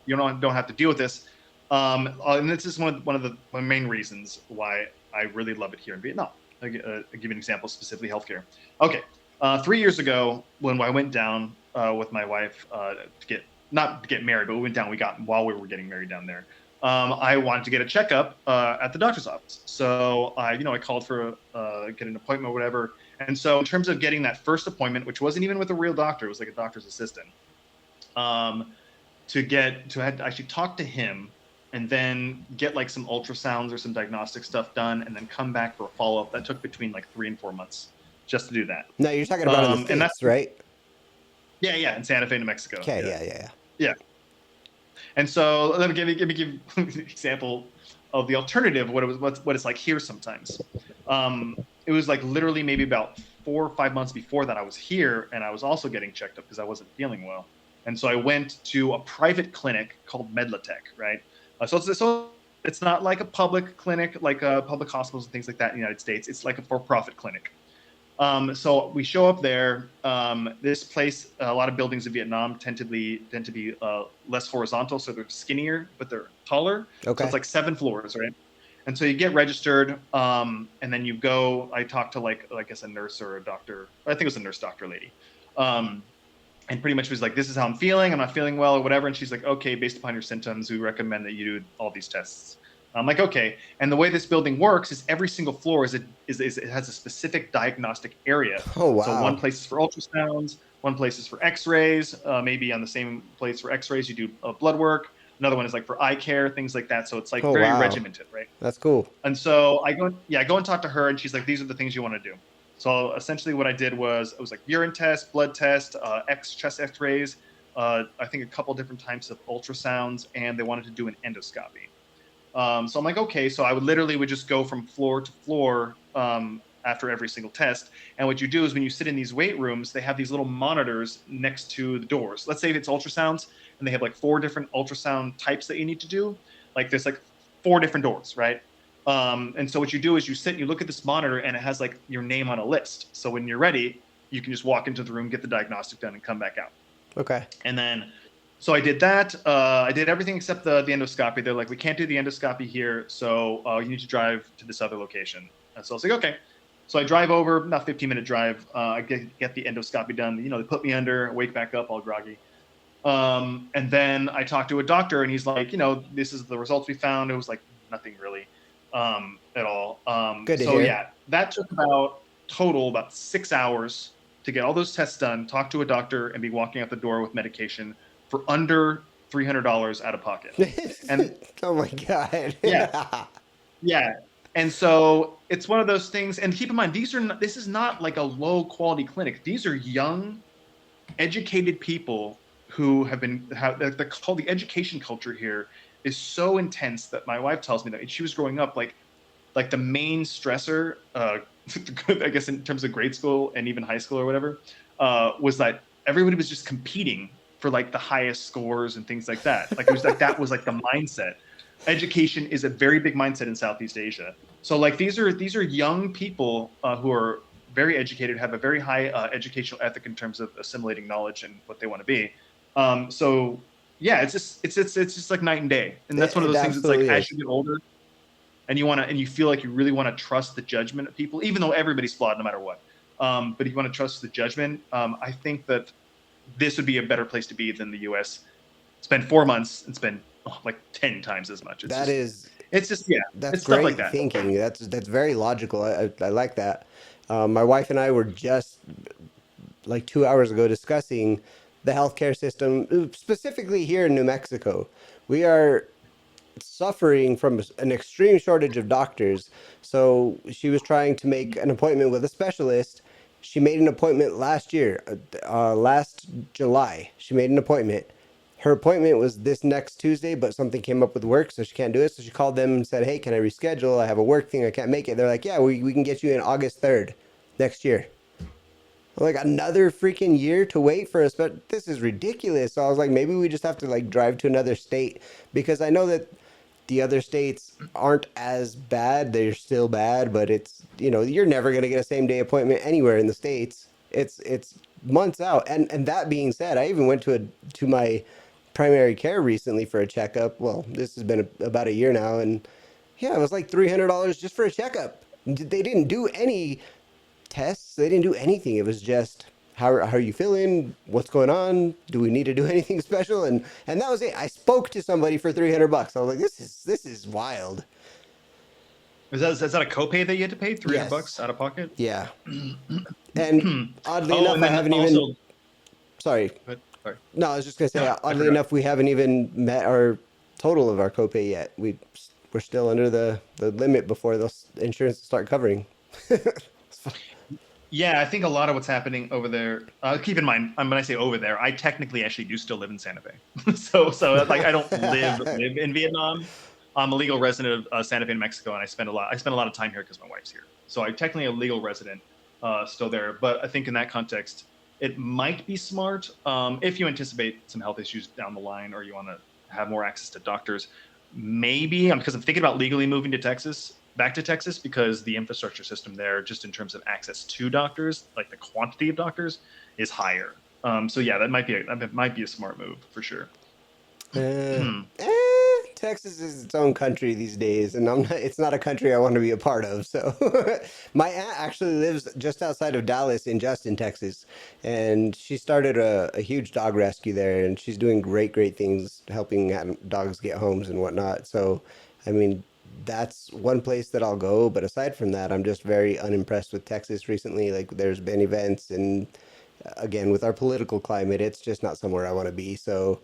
S2: don't have to deal with this. And this is one of the main reasons why I really love it here in Vietnam. I'll give you an example, specifically healthcare. Okay, 3 years ago, when I went down with my wife to get not to get married, but we went down. We got while we were getting married down there. I wanted to get a checkup at the doctor's office, so I called for get an appointment or whatever. And so, in terms of getting that first appointment, which wasn't even with a real doctor, it was like a doctor's assistant, to actually talk to him and then get like some ultrasounds or some diagnostic stuff done, and then come back for a follow up. That took between like 3 and 4 months just to do that.
S1: No, you're talking about in the
S2: And that's
S1: States, right?
S2: yeah, in Santa Fe, New Mexico.
S1: Okay, yeah.
S2: Yeah. And so let me give an example of the alternative. What it's like here sometimes. It was like literally maybe about 4 or 5 months before that I was here, and I was also getting checked up because I wasn't feeling well. And so I went to a private clinic called Medlatech, right? So it's not like a public clinic, like public hospitals and things like that in the United States. It's like a for-profit clinic. So we show up there. This place, a lot of buildings in Vietnam tend to be less horizontal, so they're skinnier, but they're taller. So
S1: Okay.
S2: it's like 7 floors, right? And so you get registered, and then you go. I talked to like I guess a nurse or a doctor. I think it was a nurse doctor lady, and pretty much was like, "This is how I'm feeling. I'm not feeling well, or whatever." And she's like, "Okay, based upon your symptoms, we recommend that you do all these tests." I'm like, okay. And the way this building works is every single floor it has a specific diagnostic area.
S1: Oh,
S2: So one
S1: wow.
S2: place is for ultrasounds, one place is for X-rays. Maybe on the same place for X-rays, you do blood work. Another one is like for eye care, things like that. So it's like
S1: Oh,
S2: very
S1: wow.
S2: regimented, right?
S1: That's cool.
S2: And so I go and talk to her, and she's like, "These are the things you want to do." So essentially, what I did was it was like urine test, blood test, chest X-rays, I think a couple different types of ultrasounds, and they wanted to do an endoscopy. So I'm like, okay. So I would just go from floor to floor after every single test. And what you do is when you sit in these weight rooms, they have these little monitors next to the doors. Let's say if it's ultrasounds, and they have like 4 different ultrasound types that you need to do. Like there's like 4 different doors, right? And so what you do is you sit and you look at this monitor, and it has like your name on a list. So when you're ready, you can just walk into the room, get the diagnostic done, and come back out.
S1: Okay.
S2: And then, so I did that. I did everything except the endoscopy. They're like, "We can't do the endoscopy here, so you need to drive to this other location." And so I was like, okay. So I drive over, not 15-minute drive. I get the endoscopy done. They put me under, wake back up, all groggy. And then I talked to a doctor, and he's like, "This is the results we found." It was like nothing really at all.
S1: Good to
S2: So
S1: hear.
S2: yeah, that took about 6 hours to get all those tests done, talk to a doctor, and be walking out the door with medication for under $300 out of pocket. And
S1: Oh my God.
S2: yeah, yeah. And so it's one of those things. And keep in mind, this is not like a low quality clinic. These are young, educated people who the education culture here is so intense that my wife tells me that she was growing up like the main stressor, I guess in terms of grade school and even high school or whatever, was that everybody was just competing for like the highest scores and things like that. Like it was like that was like the mindset. Education is a very big mindset in Southeast Asia. So like these are young people who are very educated, have a very high educational ethic in terms of assimilating knowledge and what they want to be. So yeah, it's just like night and day. And that's one of
S1: It
S2: those things. It's like
S1: absolutely
S2: as
S1: is.
S2: you get older, and you feel like you really want to trust the judgment of people, even though everybody's flawed no matter what. But you want to trust the judgment. I think that this would be a better place to be than the U.S. Spend 4 months and spend like 10 times as much.
S1: That is
S2: It's just yeah,
S1: That's
S2: it's stuff like
S1: great
S2: that.
S1: thinking. That's very logical. I like that. My wife and I were just like 2 hours ago discussing the healthcare system, specifically here in New Mexico. We are suffering from an extreme shortage of doctors. So she was trying to make an appointment with a specialist. She made an appointment last year, last July. She made an appointment. Her appointment was this next Tuesday, but something came up with work, so she can't do it. So she called them and said, "Hey, can I reschedule? I have a work thing. I can't make it." They're like, "Yeah, we can get you in August 3rd next year." Like another freaking year to wait for us, but this is ridiculous. So I was like, maybe we just have to like drive to another state because I know that the other states aren't as bad. They're still bad, but it's you're never gonna get a same day appointment anywhere in the states. It's months out. And that being said, I even went to my primary care recently for a checkup. Well, this has been about a year now, and yeah, it was like $300 just for a checkup. They didn't do any tests. They didn't do anything. It was just how are you feeling? What's going on? Do we need to do anything special? And that was it. I spoke to somebody for $300. I was like, this is wild.
S2: Is that a copay that you had to pay? 300
S1: Yes.
S2: bucks out of pocket?
S1: Yeah. And oddly
S2: Oh,
S1: enough,
S2: and
S1: I
S2: then
S1: haven't even.
S2: also,
S1: Sorry.
S2: sorry.
S1: No, I was just gonna say.
S2: No, I
S1: Oddly
S2: forgot.
S1: enough, we haven't even met our total of our copay yet. We're still under the limit before the insurance will start covering.
S2: Yeah, I think a lot of what's happening over there. Keep in mind, when I say over there, I technically actually do still live in Santa Fe. So like I don't live in Vietnam. I'm a legal resident of Santa Fe, New Mexico, and I spend a lot of time here because my wife's here. So I'm technically a legal resident still there. But I think in that context, it might be smart if you anticipate some health issues down the line, or you want to have more access to doctors. Maybe because I'm thinking about legally moving to Texas, back to Texas, because the infrastructure system there, just in terms of access to doctors, like the quantity of doctors, is higher. So yeah, that might be a smart move for sure.
S1: Uh, Texas is its own country these days, and it's not a country I want to be a part of. So, my aunt actually lives just outside of Dallas in Justin, Texas, and she started a huge dog rescue there, and she's doing great things helping dogs get homes and whatnot. So, I mean, that's one place that I'll go. But aside from that, I'm just very unimpressed with Texas recently. Like, there's been events, and again, with our political climate, it's just not somewhere I want to be. So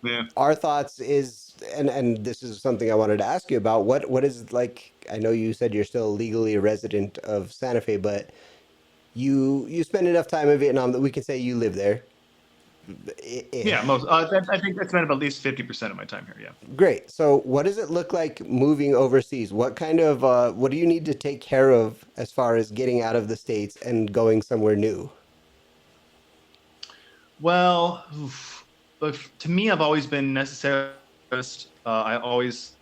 S2: Yeah.
S1: our thoughts is, and this is something I wanted to ask you about. What is like? I know you said you're still legally a resident of Santa Fe, but you spend enough time in Vietnam that we can say you live there.
S2: Yeah, most. I think that's been about at least 50% of my time here. Yeah.
S1: Great. So, what does it look like moving overseas? What kind of what do you need to take care of as far as getting out of the States and going somewhere new?
S2: Well, but to me, I've always been necessary. I always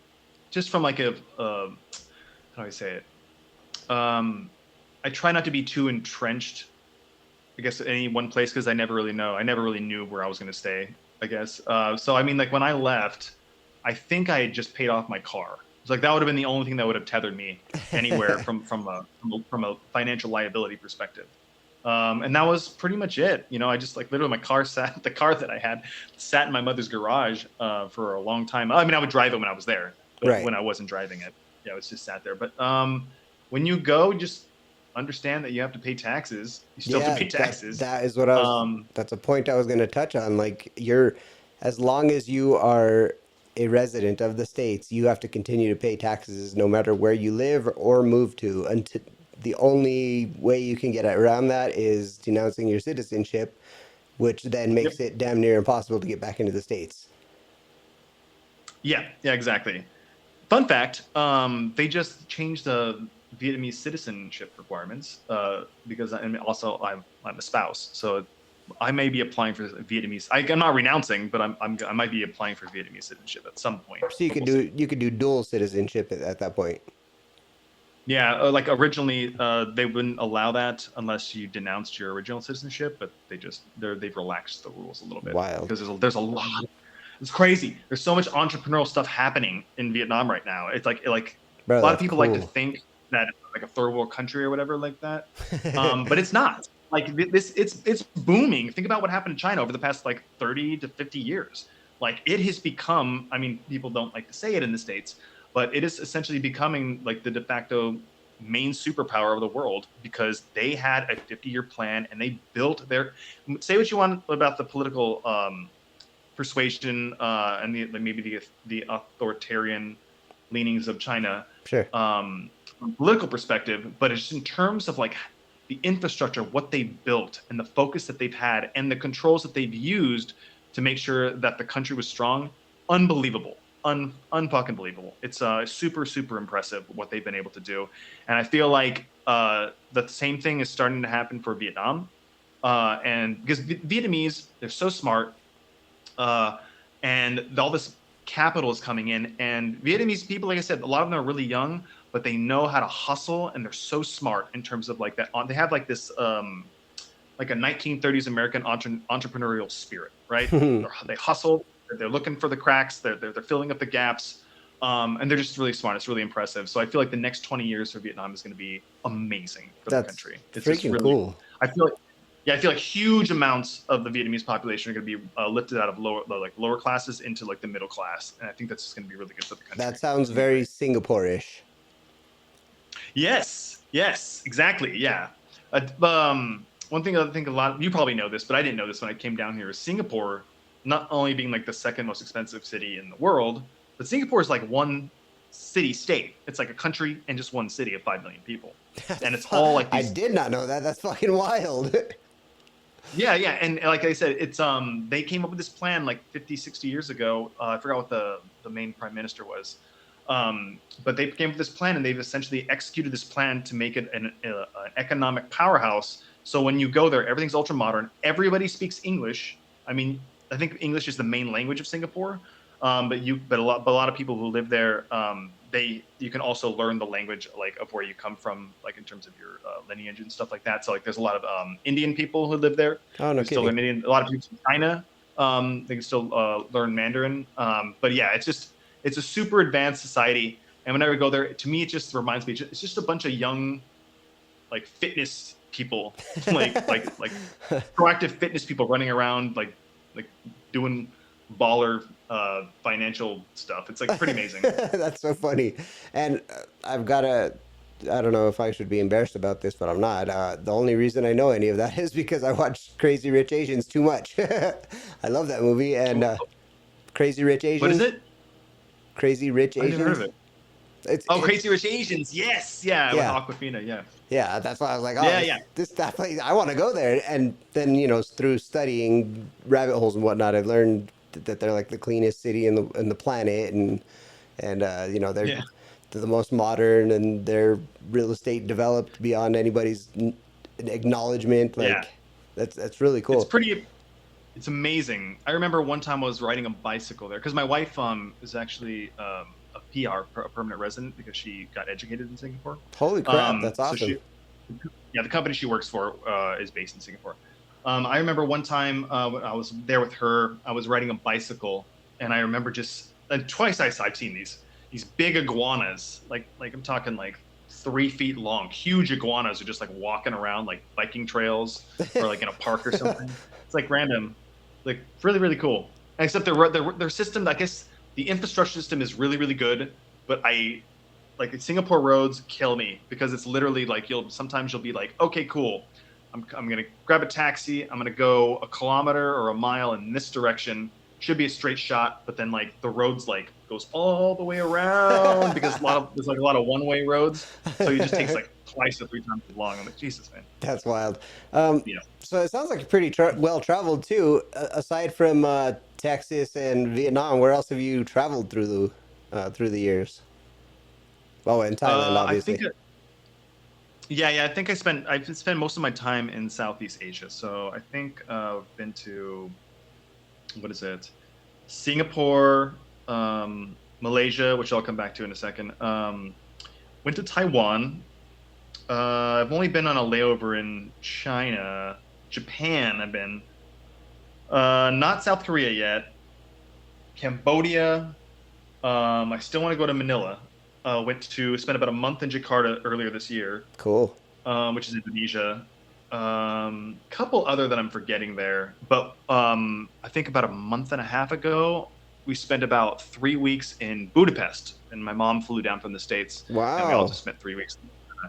S2: just from like how do I say it? I try not to be too entrenched, I guess, at any one place because I never really know. I never really knew where I was going to stay, I guess. So I mean, like when I left, I think I had just paid off my car. It's like that would have been the only thing that would have tethered me anywhere from a financial liability perspective. And that was pretty much it. I just like literally the car that I had sat in my mother's garage for a long time. I mean, I would drive it when I was there, but
S1: Right.
S2: when I wasn't driving it, yeah, it was just sat there. But when you go, just understand that you have to pay taxes. You still have
S1: Yeah,
S2: to pay
S1: that
S2: taxes.
S1: that is what I was.
S2: Um,
S1: That's a point I was going to touch on. Like as long as you are a resident of the states, you have to continue to pay taxes no matter where you live or move to. Until the only way you can get around that is denouncing your citizenship, which then
S2: yep.
S1: makes it damn near impossible to get back into the states.
S2: Yeah, yeah, exactly. Fun fact: they just changed the Vietnamese citizenship requirements because, and also I'm a spouse, so I may be applying for Vietnamese. I'm not renouncing, but I might be applying for Vietnamese citizenship at some point.
S1: So you
S2: But
S1: could
S2: we'll see.
S1: do dual citizenship at that point.
S2: Yeah, like originally, they wouldn't allow that unless you denounced your original citizenship, but they've relaxed the rules a little bit
S1: Wild.
S2: because there's a lot. It's crazy. There's so much entrepreneurial stuff happening in Vietnam right now. It's like
S1: Bro,
S2: a lot of
S1: that's
S2: people like to
S1: cool.
S2: think that it's like a third world country or whatever like that, but it's not. Like it's booming. Think about what happened in China over the past like 30 to 50 years. Like it has become. I mean, people don't like to say it in the States, but it is essentially becoming like the de facto main superpower of the world because they had a 50-year plan and they built their. Say what you want about the political persuasion and maybe the authoritarian leanings of China
S1: Sure.
S2: from a political perspective, but it's in terms of like the infrastructure, what they built, and the focus that they've had, and the controls that they've used to make sure that the country was strong. Unbelievable, unfucking believable. It's super impressive what they've been able to do, and I feel like the same thing is starting to happen for Vietnam, and because Vietnamese, they're so smart, uh, and all this capital is coming in. And Vietnamese people, like I said, a lot of them are really young, but they know how to hustle, and they're so smart in terms of like that. They have like this, like a 1930s American entrepreneurial spirit, right? They hustle. They're looking for the cracks. They're filling up the gaps. And they're just really smart. It's really impressive. So I feel like the next 20 years for Vietnam is going to be amazing for the
S1: That's
S2: country. It's just
S1: freaking
S2: really,
S1: cool.
S2: I feel like, yeah, I feel like huge amounts of the Vietnamese population are going to be lifted out of lower classes into like the middle class, and I think that's just going to be really good for the country.
S1: That sounds
S2: It's gonna be
S1: very
S2: great.
S1: Singapore-ish.
S2: Yes, exactly. Yeah. One thing I think a lot you probably know this, but I didn't know this when I came down here is Singapore, not only being like the second most expensive city in the world, but Singapore is like one city state. It's like a country and just one city of 5 million people, and it's all like
S1: I
S2: these.
S1: did not know that. That's fucking wild.
S2: Yeah, and like I said, it's they came up with this plan like 50, 60 years ago. I forgot what the main prime minister was. But they came up with this plan, and they've essentially executed this plan to make it an economic powerhouse. So when you go there, everything's ultra modern. Everybody speaks English. I mean, I think English is the main language of Singapore. But a lot of people who live there, you can also learn the language like of where you come from, like in terms of your lineage and stuff like that. So like, there's a lot of Indian people who live there
S1: Oh, no
S2: who still learn
S1: kidding.
S2: Indian. A lot of people from China, they can still learn Mandarin. But yeah, it's a super advanced society. And whenever I go there, to me, it just reminds me, it's just a bunch of young, like fitness people, like proactive fitness people running around, like doing baller financial stuff. It's like pretty amazing.
S1: That's so funny. And I've got to, I don't know if I should be embarrassed about this, but I'm not. The only reason I know any of that is because I watched Crazy Rich Asians too much. I love that movie. And Crazy Rich
S2: What is
S1: Asians?
S2: it?
S1: Crazy Rich
S2: I've never heard of
S1: Asians?
S2: it. Oh,
S1: It's
S2: Crazy Rich Asians. Yes, yeah, with
S1: yeah.
S2: Aquafina. Yeah,
S1: Yeah, that's why I was like, oh,
S2: yeah.
S1: that place, I want to go there. And then, through studying rabbit holes and whatnot, I've learned that they're like the cleanest city in the planet, and
S2: Yeah.
S1: they're the most modern, and their real estate developed beyond anybody's acknowledgement.
S2: Yeah.
S1: Like, that's really
S2: It's
S1: cool.
S2: pretty. It's amazing. I remember one time I was riding a bicycle there because my wife is actually a PR, a permanent resident, because she got educated in Singapore.
S1: Holy crap, that's
S2: So
S1: awesome.
S2: yeah, the company she works for is based in Singapore. I remember one time when I was there with her, I was riding a bicycle, and I remember and twice I've seen these big iguanas, like I'm talking like 3 feet long, huge iguanas are just like walking around like biking trails or like in a park or something. It's like random, like really cool. Except their system, I guess the infrastructure system is really good, but like Singapore roads kill me because it's literally like sometimes you'll be like, okay, cool, I'm gonna grab a taxi, I'm gonna go a kilometer or a mile in this direction, should be a straight shot, but then like the road's like goes all the way around because there's like a lot of one-way roads, so it just takes like twice or 3 times as long. I'm like, Jesus, man.
S1: That's wild.
S2: Yeah.
S1: So it sounds like you're pretty well traveled too. Aside from Texas and Vietnam, where else have you traveled through the years? Oh, and Thailand,
S2: I think
S1: obviously.
S2: yeah, I think I've spent most of my time in Southeast Asia. So I think I've been to, what is it? Singapore, Malaysia, which I'll come back to in a second. Went to Taiwan. I've only been on a layover in China. Japan, I've been. Not South Korea yet. Cambodia. I still want to go to Manila. Spent about a month in Jakarta earlier this year,
S1: Cool.
S2: which is Indonesia. Couple other that I'm forgetting there, but I think about a month and a half ago, we spent about 3 weeks in Budapest, and my mom flew down from the States, and we all
S1: Wow.
S2: just spent 3 weeks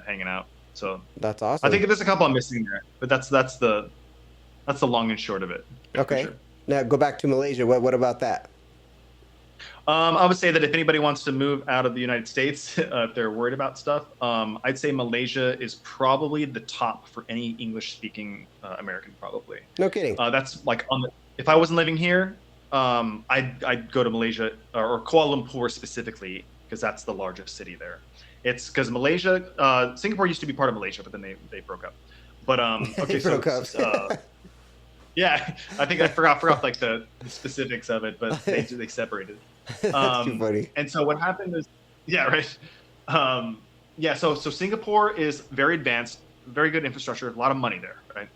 S2: hanging out. So
S1: That's
S2: I think
S1: awesome.
S2: there's a couple I'm missing there, but that's the long and short of it. Yeah, for
S1: Okay.
S2: sure.
S1: Now go back to Malaysia. What about that?
S2: I would say that if anybody wants to move out of the United States, if they're worried about stuff, I'd say Malaysia is probably the top for any English-speaking American, probably.
S1: No kidding.
S2: That's like if I wasn't living here, I'd go to Malaysia or Kuala Lumpur specifically because that's the largest city there. It's because Singapore used to be part of Malaysia, but then they broke up. But
S1: They
S2: okay, so
S1: broke up.
S2: yeah, I think I forgot like the specifics of it, but they separated.
S1: That's too funny.
S2: And so what happened is, yeah, right. Yeah, so Singapore is very advanced, very good infrastructure, a lot of money there, right?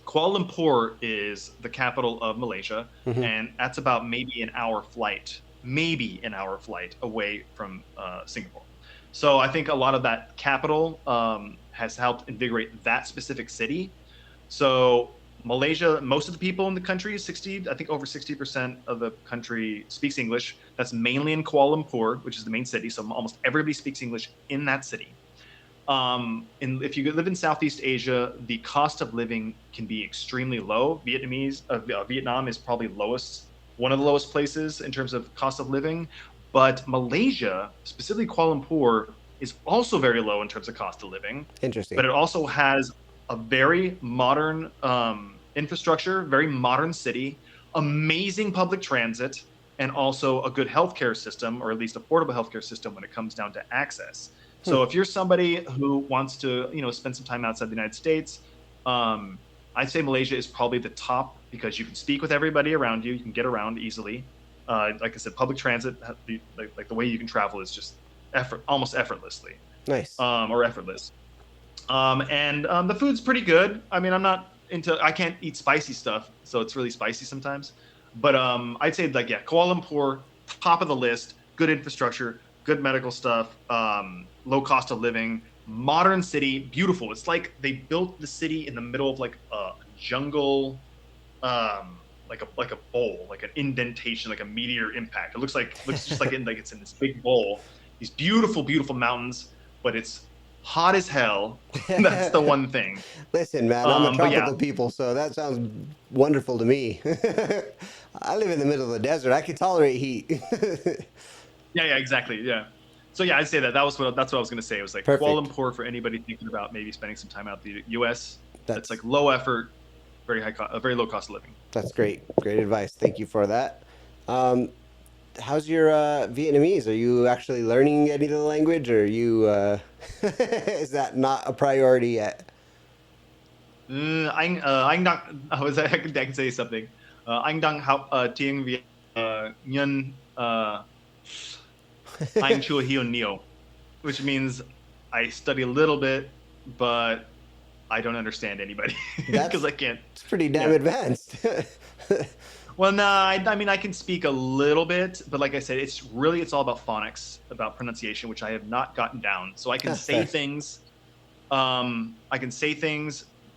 S2: Kuala Lumpur is the capital of Malaysia,
S1: Mhm.
S2: and that's about maybe an hour flight away from Singapore. So I think a lot of that capital has helped invigorate that specific city. So Malaysia, most of the people in the country, I think over 60% of the country speaks English. That's mainly in Kuala Lumpur, which is the main city. So almost everybody speaks English in that city. And if you live in Southeast Asia, the cost of living can be extremely low. Vietnam is probably one of the lowest places in terms of cost of living. But Malaysia, specifically Kuala Lumpur, is also very low in terms of cost of living.
S1: Interesting.
S2: But it also has a very modern infrastructure, very modern city, amazing public transit, and also a good healthcare system, or at least affordable healthcare system when it comes down to access. So if you're somebody who wants to, spend some time outside the United States, I'd say Malaysia is probably the top because you can speak with everybody around you. You can get around easily. Like I said, public transit, like the way you can travel is just almost effortlessly,
S1: Nice.
S2: or effortless. And the food's pretty good. I mean, I can't eat spicy stuff, so it's really spicy sometimes. But I'd say Kuala Lumpur, top of the list, good infrastructure, good medical stuff, low cost of living, modern city, beautiful. It's like they built the city in the middle of like a jungle, like a bowl, like an indentation, like a meteor impact. It looks just like it's in this big bowl. These beautiful, beautiful mountains, but it's hot as hell. That's the one thing.
S1: Listen, man, I'm a
S2: But yeah,
S1: tropical people, so that sounds wonderful to me. I live in the middle of the desert. I can tolerate heat.
S2: yeah, exactly, yeah. So yeah, I'd say that's what I was gonna say. It was like Kuala
S1: Perfect.
S2: Lumpur for anybody thinking about maybe spending some time out the U.S. That's
S1: That's
S2: like low effort, very low cost of living.
S1: that's great. Great advice. Thank you for that. Um, how's your Vietnamese? Are you actually learning any of the language, or is that not a priority yet?
S2: Anh đang I can say something. Anh đang học tiếng Việt nhân anh chưa hiểu nhiều, which means I study a little bit, but I don't understand anybody because
S1: That's
S2: I can't.
S1: it's pretty damn
S2: Yeah.
S1: advanced.
S2: Well, no, I mean I can speak a little bit, but like I said, it's all about phonics, about pronunciation, which I have not gotten down. So I can say
S1: Fair.
S2: things,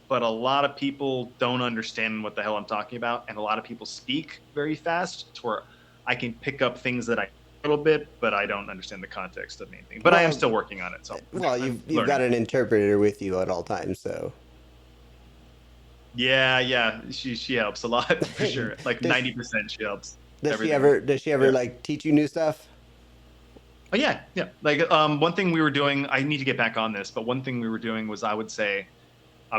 S2: but a lot of people don't understand what the hell I'm talking about, and a lot of people speak very fast, to where I can pick up things that I a little bit, but I don't understand the context of anything. But I am
S1: Well,
S2: still working on it, so
S1: well,
S2: I'm
S1: you've got
S2: learning.
S1: an interpreter with you at all times, so
S2: Yeah, she helps a lot for sure. Like
S1: does
S2: 90% she helps
S1: does she
S2: everything.
S1: ever does she ever
S2: Yeah.
S1: like teach you new stuff?
S2: Oh yeah, yeah. Like one thing we were doing, I need to get back on this, but one thing we were doing was I would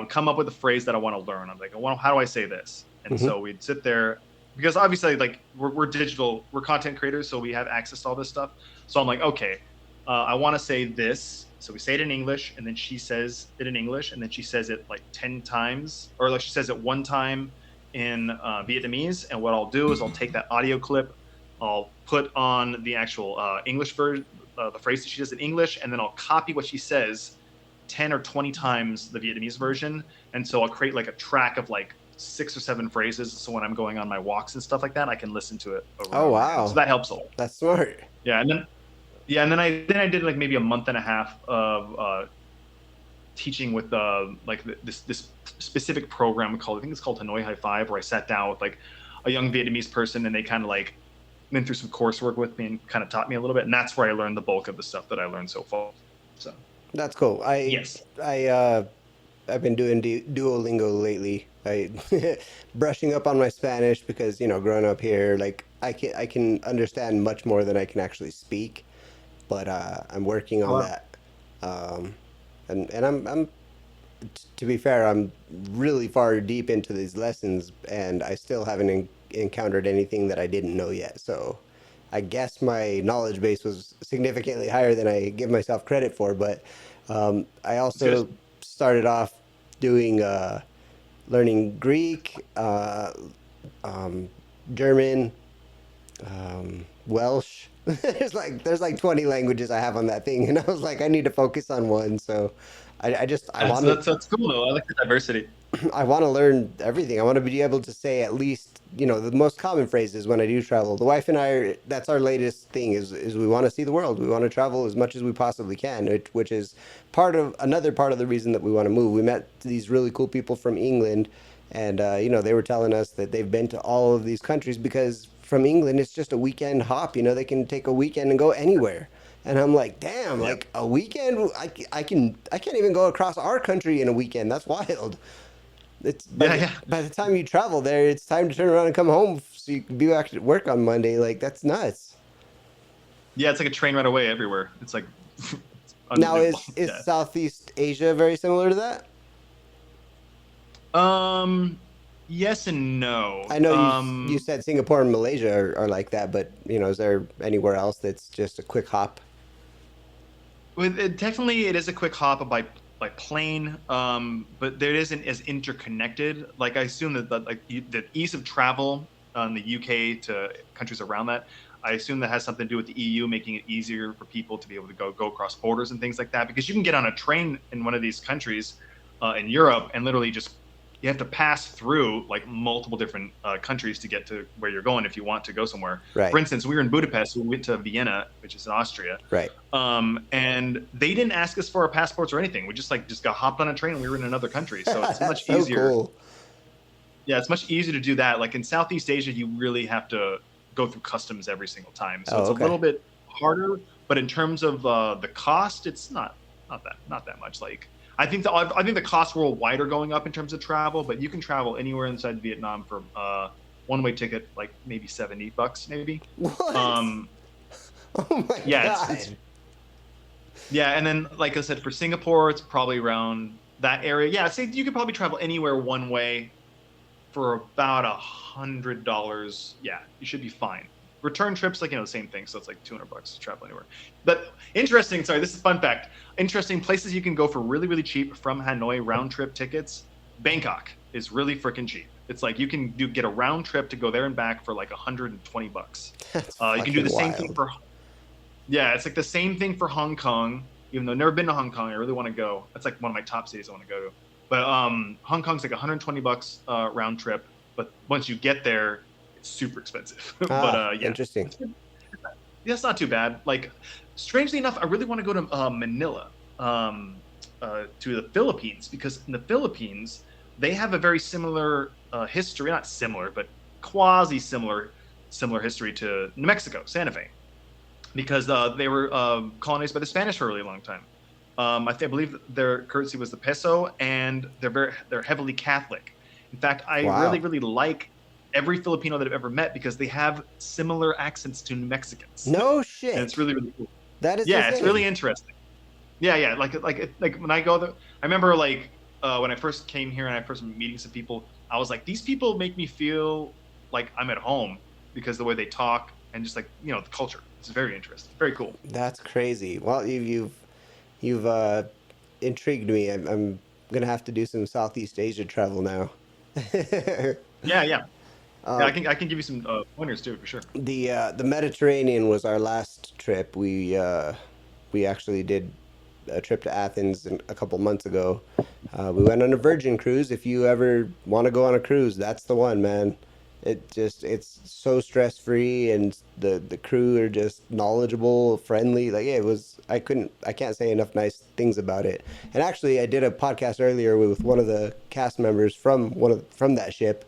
S2: come up with a phrase that I want to learn. I'm like, how do I say this? And
S1: Hmm.
S2: so we'd sit there because obviously like we're digital, we're content creators, so we have access to all this stuff. So I'm like, okay, I want to say this. So we say it in English, and then she says it in English, and then she says it like 10 times, or like she says it one time in Vietnamese. And what I'll do is I'll take that audio clip, I'll put on the actual English the phrases she does in English, and then I'll copy what she says 10 or 20 times the Vietnamese version. And so I'll create like a track of like 6 or 7 phrases. So when I'm going on my walks and stuff like that, I can listen to it over and
S1: Oh
S2: over again.
S1: wow,
S2: So that helps a lot.
S1: that's smart.
S2: Yeah. And then, yeah. And then I did like maybe a month and a half of teaching with like this specific program called, I think it's called Hanoi High Five, where I sat down with like a young Vietnamese person and they kind of like went through some coursework with me and kind of taught me a little bit. And that's where I learned the bulk of the stuff that I learned so far. So
S1: That's cool.
S2: yes.
S1: I've been doing Duolingo lately. I brushing up on my Spanish because growing up here, like I can understand much more than I can actually speak, but I'm working on
S2: Wow.
S1: that. Um, and I'm to be fair, I'm really far deep into these lessons, and I still haven't encountered anything that I didn't know yet. So, I guess my knowledge base was significantly higher than I give myself credit for. But I
S2: It's good.
S1: also started off doing learning Greek, um, German, Welsh. There's like 20 languages I have on that thing, and I was like, I need to focus on one. So I
S2: That's,
S1: want to
S2: that's that's cool though. I like the diversity.
S1: I want to learn everything. I want to be able to say at least, the most common phrases when I do travel. The wife and I, that's our latest thing is we want to see the world. We want to travel as much as we possibly can, which is another part of the reason that we want to move. We met these really cool people from England, and they were telling us that they've been to all of these countries because from England it's just a weekend hop. They can take a weekend and go anywhere. And I'm like, damn,
S2: Yeah.
S1: like a weekend, I can't even go across our country in a weekend. That's wild. It's by
S2: Yeah,
S1: the
S2: yeah.
S1: by the time you travel there, it's time to turn around and come home so you can be back at work on Monday. Like that's nuts.
S2: Yeah, it's like a train right away everywhere. It's like it's
S1: Now
S2: unbelievable.
S1: is
S2: Yeah.
S1: Southeast Asia very similar to that?
S2: Um, yes and no.
S1: I know you said Singapore and Malaysia are like that, but is there anywhere else that's just a quick hop?
S2: With it, technically, it is a quick hop by plane, but there isn't as interconnected. Like I assume that the ease of travel in the UK to countries around that, I assume that has something to do with the EU making it easier for people to be able to go across borders and things like that. Because you can get on a train in one of these countries in Europe and literally just you have to pass through like multiple different countries to get to where you're going if you want to go somewhere. For
S1: Right,
S2: instance, we were in Budapest, we went to Vienna, which is in Austria,
S1: right.
S2: and they didn't ask us for our passports or anything. We just got hopped on a train and we were in another country. So it's
S1: That's
S2: much
S1: so
S2: easier.
S1: cool.
S2: Yeah, it's much easier to do that. Like in Southeast Asia, you really have to go through customs every single time. So
S1: Oh,
S2: it's a
S1: okay.
S2: little bit harder. But in terms of the cost, it's not that much. Like I think the costs worldwide are going up in terms of travel, but you can travel anywhere inside Vietnam for one-way ticket, like maybe $70, maybe.
S1: What?
S2: Um,
S1: Oh my
S2: yeah, it's
S1: God.
S2: yeah, and then like I said, for Singapore, it's probably around that area. Yeah, say you could probably travel anywhere one way for about $100. Yeah, you should be fine. Return trips, like the same thing, so it's like $200 to travel anywhere. But interesting. Sorry, this is a fun fact. Interesting places you can go for really really cheap from Hanoi round trip tickets. Bangkok is really freaking cheap. It's like you can get a round trip to go there and back for like $120.
S1: That's
S2: You can do
S1: fucking
S2: the same thing
S1: wild.
S2: for yeah, it's like the same thing for Hong Kong. Even though I've never been to Hong Kong, I really want to go. That's like one of my top cities I want to go to. But Hong Kong's like $120 round trip. But once you get there, it's super expensive. But
S1: Ah,
S2: yeah,
S1: interesting.
S2: yeah, it's not too bad. Like strangely enough, I really want to go to Manila, to the Philippines, because in the Philippines they have a very similar history. Not similar, but quasi similar history to New Mexico, Santa Fe, because they were colonized by the Spanish for a really long time. I believe their currency was the peso, and they're heavily Catholic. In fact, I really
S1: Wow.
S2: really like every Filipino that I've ever met because they have similar accents to New Mexicans,
S1: No
S2: and it's
S1: shit.
S2: really really cool.
S1: That is
S2: Yeah, it's really
S1: insane.
S2: interesting. Yeah, yeah. Like when I go there, I remember like when I first came here and I first meeting some people, I was like, these people make me feel like I'm at home because the way they talk and just like the culture. It's very interesting, very cool.
S1: That's crazy. Well, you've intrigued me. I'm gonna have to do some Southeast Asia travel now.
S2: Yeah, yeah. Yeah, I can give you some pointers too for sure.
S1: The Mediterranean was our last trip. We actually did a trip to Athens a couple months ago. We went on a Virgin cruise. If you ever want to go on a cruise, that's the one, man. It's so stress free, and the crew are just knowledgeable, friendly. Like yeah, it was. I can't say enough nice things about it. And actually, I did a podcast earlier with one of the cast members from that ship,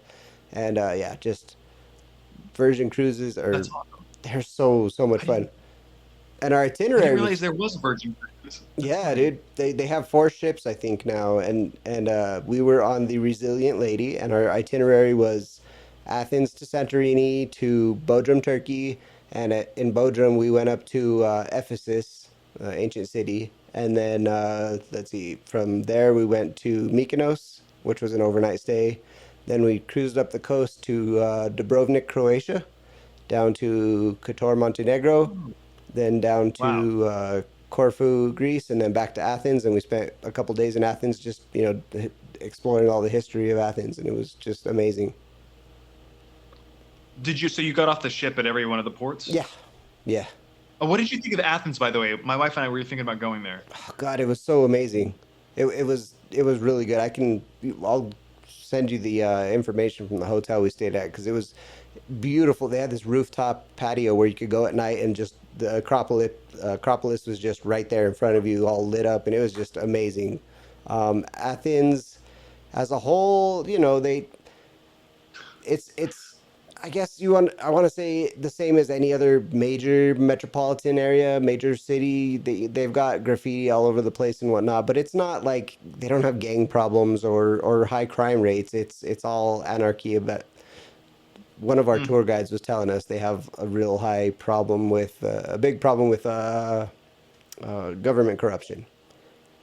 S1: and yeah, just Virgin cruises are
S2: That's awesome.
S1: they're so much
S2: I didn't
S1: fun. And our
S2: I didn't
S1: itinerary
S2: realize
S1: was
S2: there was a Virgin cruise. That's
S1: yeah,
S2: funny.
S1: dude. They have four ships I think now, and we were on the Resilient Lady, and our itinerary was Athens to Santorini to Bodrum, Turkey, and in Bodrum we went up to Ephesus, ancient city, and then let's see, from there we went to Mykonos, which was an overnight stay. Then we cruised up the coast to Dubrovnik, Croatia, down to Kotor, Montenegro,
S2: Oh,
S1: then down
S2: wow.
S1: to Corfu, Greece, and then back to Athens. And we spent a couple days in Athens, just exploring all the history of Athens, and it was just amazing.
S2: So you got off the ship at every one of the ports?
S1: Yeah, yeah.
S2: What did you think of Athens, by the way? My wife and I were thinking about going there.
S1: Oh, God, it was so amazing. It was really good. I'll send you the information from the hotel we stayed at because it was beautiful. They had this rooftop patio where you could go at night and just the Acropolis was just right there in front of you, all lit up, and it was just amazing. Athens, as a whole, it's I guess I want to say the same as any other major metropolitan area, major city. They've got graffiti all over the place and whatnot, but it's not like they don't have gang problems or high crime rates. It's all anarchy. But one of our
S2: Hmm.
S1: tour guides was telling us they have a real high problem with a big problem with government corruption,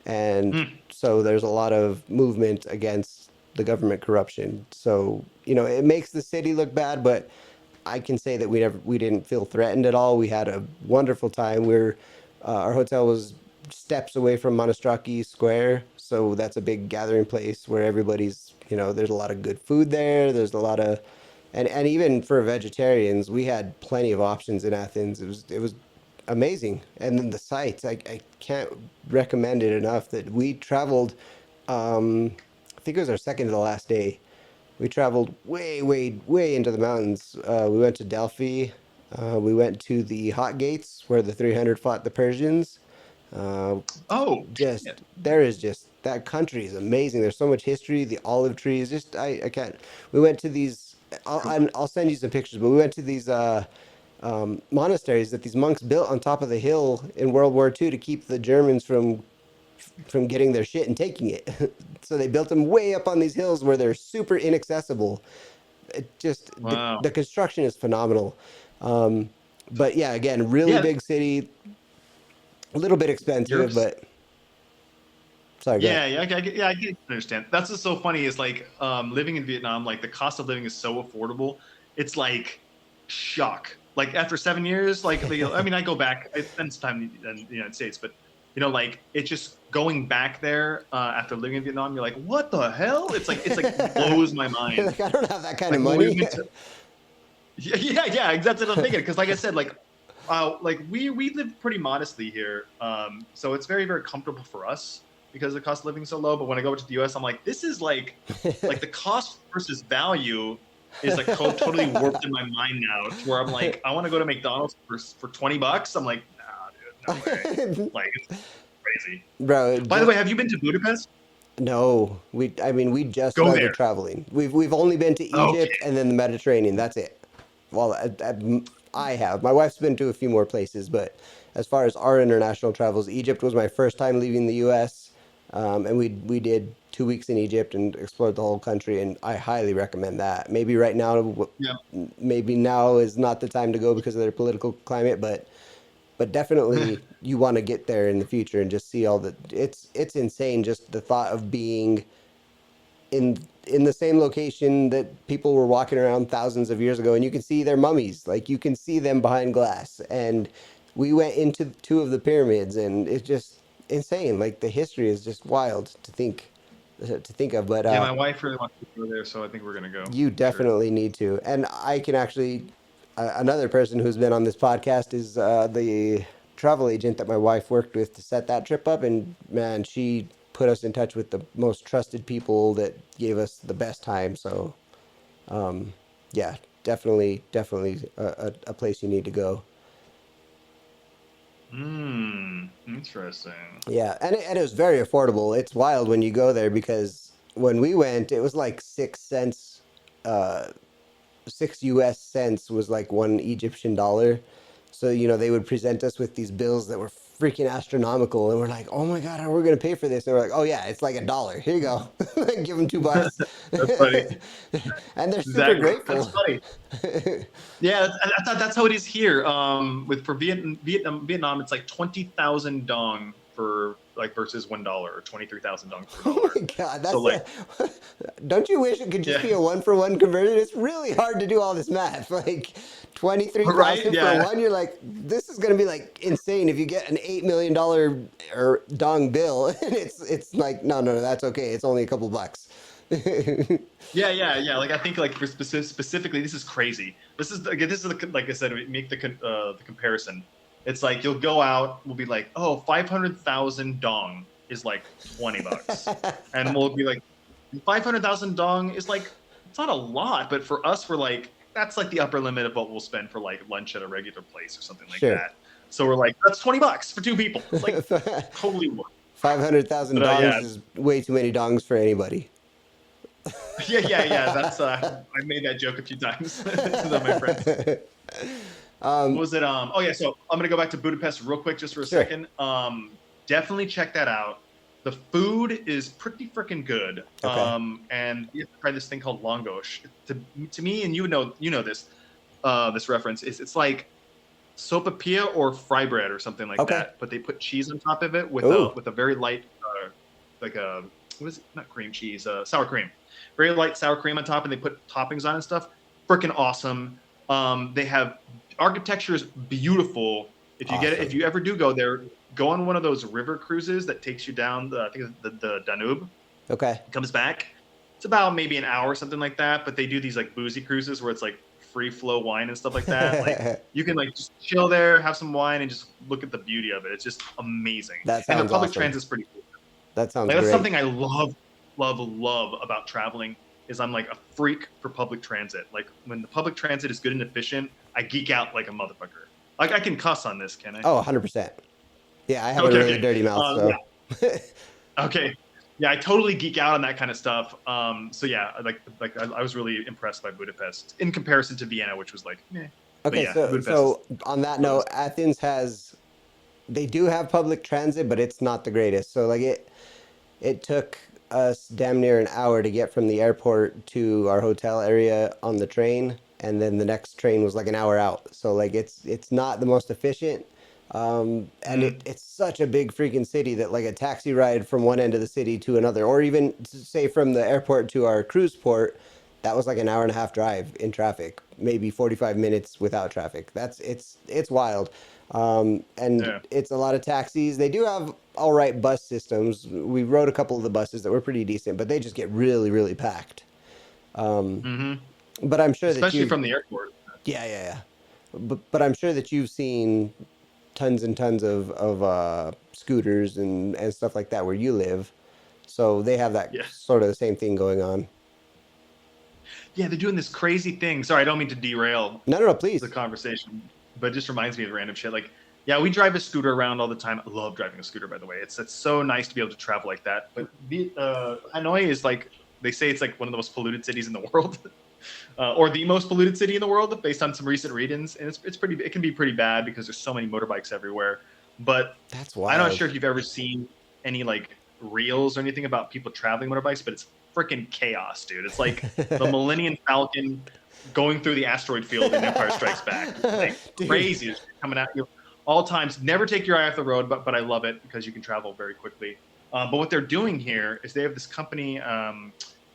S1: and
S2: Hmm.
S1: so there's a lot of movement against the government corruption. So it makes the city look bad, but I can say that we didn't feel threatened at all. We had a wonderful time. Our hotel was steps away from Monostraki Square, so that's a big gathering place where there's a lot of good food there. There's a lot of and even for vegetarians, we had plenty of options in Athens. It was amazing. And then the sites, I can't recommend it enough that we traveled I think it was our second to the last day. We traveled way, way, way into the mountains. We went to Delphi. We went to the Hot Gates where the 300 fought the Persians. Uh,
S2: Oh, shit.
S1: there is just that country is amazing. There's so much history. The olive trees, just I can't. We went to these. I'll send you some pictures, but we went to these monasteries that these monks built on top of the hill in World War II to keep the Germans from getting their shit and taking it. So they built them way up on these hills where they're super inaccessible. It just
S2: Wow.
S1: the construction is phenomenal. Um, but yeah, again, really
S2: Yeah,
S1: big city, a little bit expensive,
S2: Europe's.
S1: but sorry, go ahead.
S2: Yeah, yeah, I can understand. That's what's so funny is like living in Vietnam, like the cost of living is so affordable. It's like shock. Like after 7 years, I mean, I go back. I spend some time in the United States, but like it's just going back there after living in Vietnam. You're like, what the hell? It's like blows my
S1: You're
S2: mind.
S1: like, I don't have that kind of
S2: Like when we
S1: money.
S2: went to yeah, yeah, yeah, that's what I'm thinking. Because like I said, like we live pretty modestly here, so it's very very comfortable for us because the cost of living is so low. But when I go to the U.S., I'm like, this is like the cost versus value is like totally warped in my mind now, to where I'm like, I want to go to McDonald's for $20. I'm like, nah, dude, no way. Like it's crazy.
S1: Bro,
S2: By the way,
S1: just
S2: have you been to Budapest?
S1: no. I mean, we just
S2: Go
S1: started
S2: there.
S1: traveling. We've only been to Egypt
S2: Okay.
S1: and then the Mediterranean. That's it. Well, I have. My wife's been to a few more places, but as far as our international travels, Egypt was my first time leaving the U.S. And we did 2 weeks in Egypt and explored the whole country, and I highly recommend that.
S2: Yeah.
S1: Maybe now is not the time to go because of their political climate, but definitely you want to get there in the future and just see all the. It's insane just the thought of being in the same location that people were walking around thousands of years ago, and you can see their mummies, like you can see them behind glass. And we went into two of the pyramids, and it's just insane. Like the history is just wild to think. to think of. But
S2: Yeah, my wife really wants to go there, so I think we're gonna go
S1: you
S2: for sure.
S1: definitely need to. And I can actually, another person who's been on this podcast is the travel agent that my wife worked with to set that trip up. And man, she put us in touch with the most trusted people that gave us the best time. So, yeah, definitely a place you need to go.
S2: Interesting.
S1: Yeah, and it was very affordable. It's wild when you go there because when we went, it was like 6 cents, 6 US cents was like one Egyptian dollar. So, they would present us with these bills that were freaking astronomical. And we're like, oh my God, how are we going to pay for this? And we're like, oh yeah, it's like $1. Here you go. Give them $2.
S2: That's funny.
S1: And they're super
S2: Exactly. That's
S1: grateful.
S2: funny. Yeah, I thought that's how it is here. With for Vietnam, it's like 20,000 dong for like versus $1 or 23,000 dong for
S1: Oh
S2: $1.
S1: my God,
S2: So like,
S1: don't you wish it could just
S2: yeah,
S1: be a one-for-one conversion? It's really hard to do all this math. Like
S2: right,
S1: 23,000 for
S2: yeah,
S1: one, you're like, this is gonna be like insane if you get an $8 million or dong bill, and it's like, no, that's okay. It's only a couple bucks.
S2: yeah. Like I think like for specifically, this is crazy. Like I said, we make the comparison. It's like you'll go out, we'll be like, oh, 500,000 dong is like $20, and we'll be like, 500,000 dong is like, it's not a lot, but for us, we're like, that's like the upper limit of what we'll spend for like lunch at a regular place or something like
S1: Sure.
S2: that. So we're like, that's $20 for two people. It's like totally worth.
S1: 500,000
S2: But
S1: dongs
S2: yeah,
S1: is way too many dongs for anybody.
S2: yeah. That's I made that joke a few times to my friends. What was it? Oh yeah. So I'm gonna go back to Budapest real quick, just for a
S1: Sure.
S2: second. Definitely check that out. The food is pretty freaking good.
S1: Okay.
S2: And you have to try this thing called langos. To me, and you know this this reference is it's like sopapilla or fry bread or something like
S1: Okay.
S2: that, but they put cheese on top of it
S1: Ooh.
S2: with a very light like a what is it? Not cream cheese, sour cream. Very light sour cream on top, and they put toppings on and stuff. Freaking awesome. They have architecture is beautiful. If you get it,
S1: Awesome.
S2: if you ever do go there, go on one of those river cruises that takes you down I think the Danube.
S1: Okay.
S2: Comes back. It's about maybe an hour, something like that. But they do these like boozy cruises where it's like free flow wine and stuff like that. Like you can like just chill there, have some wine, and just look at the beauty of it. It's just amazing.
S1: That
S2: And the
S1: sounds
S2: public
S1: awesome.
S2: transit's pretty cool.
S1: That sounds
S2: Like that's
S1: great.
S2: something I love about traveling is I'm like a freak for public transit. Like when the public transit is good and efficient, I geek out like a motherfucker. Like I can cuss on this, can I?
S1: Oh, 100%. Yeah, I have a
S2: Okay,
S1: really
S2: okay.
S1: dirty mouth,
S2: Yeah.
S1: so.
S2: Okay. Yeah, I totally geek out on that kind of stuff. So yeah, I was really impressed by Budapest in comparison to Vienna, which was like, eh. But
S1: Okay,
S2: yeah,
S1: so
S2: Budapest is
S1: on that note, Athens they do have public transit, but it's not the greatest. So like it took us damn near an hour to get from the airport to our hotel area on the train, and then the next train was like an hour out. So like it's not the most efficient. And
S2: mm,
S1: it's such a big freaking city that like a taxi ride from one end of the city to another, or even say from the airport to our cruise port, that was like an hour and a half drive in traffic, maybe 45 minutes without traffic. It's wild. And
S2: yeah.
S1: it's a lot of taxis. They do have all right bus systems. We rode a couple of the buses that were pretty decent, but they just get really, really packed. Um,
S2: hmm
S1: but I'm sure that
S2: Especially
S1: you've,
S2: from the airport.
S1: yeah. But I'm sure that you've seen tons and tons of scooters and stuff like that where you live. So they have that
S2: Yeah.
S1: sort of the same thing going on.
S2: Yeah, they're doing this crazy thing. Sorry, I don't mean to derail
S1: No,
S2: the
S1: please.
S2: conversation, but it just reminds me of random shit. Like, yeah, we drive a scooter around all the time. I love driving a scooter, by the way. It's so nice to be able to travel like that. But Hanoi is like they say it's like one of the most polluted cities in the world, or the most polluted city in the world, based on some recent readings. And it's pretty. It can be pretty bad because there's so many motorbikes everywhere. But
S1: That's
S2: I'm not
S1: wild.
S2: sure if you've ever seen any like reels or anything about people traveling motorbikes, but it's freaking chaos, dude. It's like the Millennium Falcon going through the asteroid field in Empire Strikes Back. It's like
S1: Dude.
S2: crazy it's coming at you all times. Never take your eye off the road, but I love it because you can travel very quickly. But what they're doing here is they have this company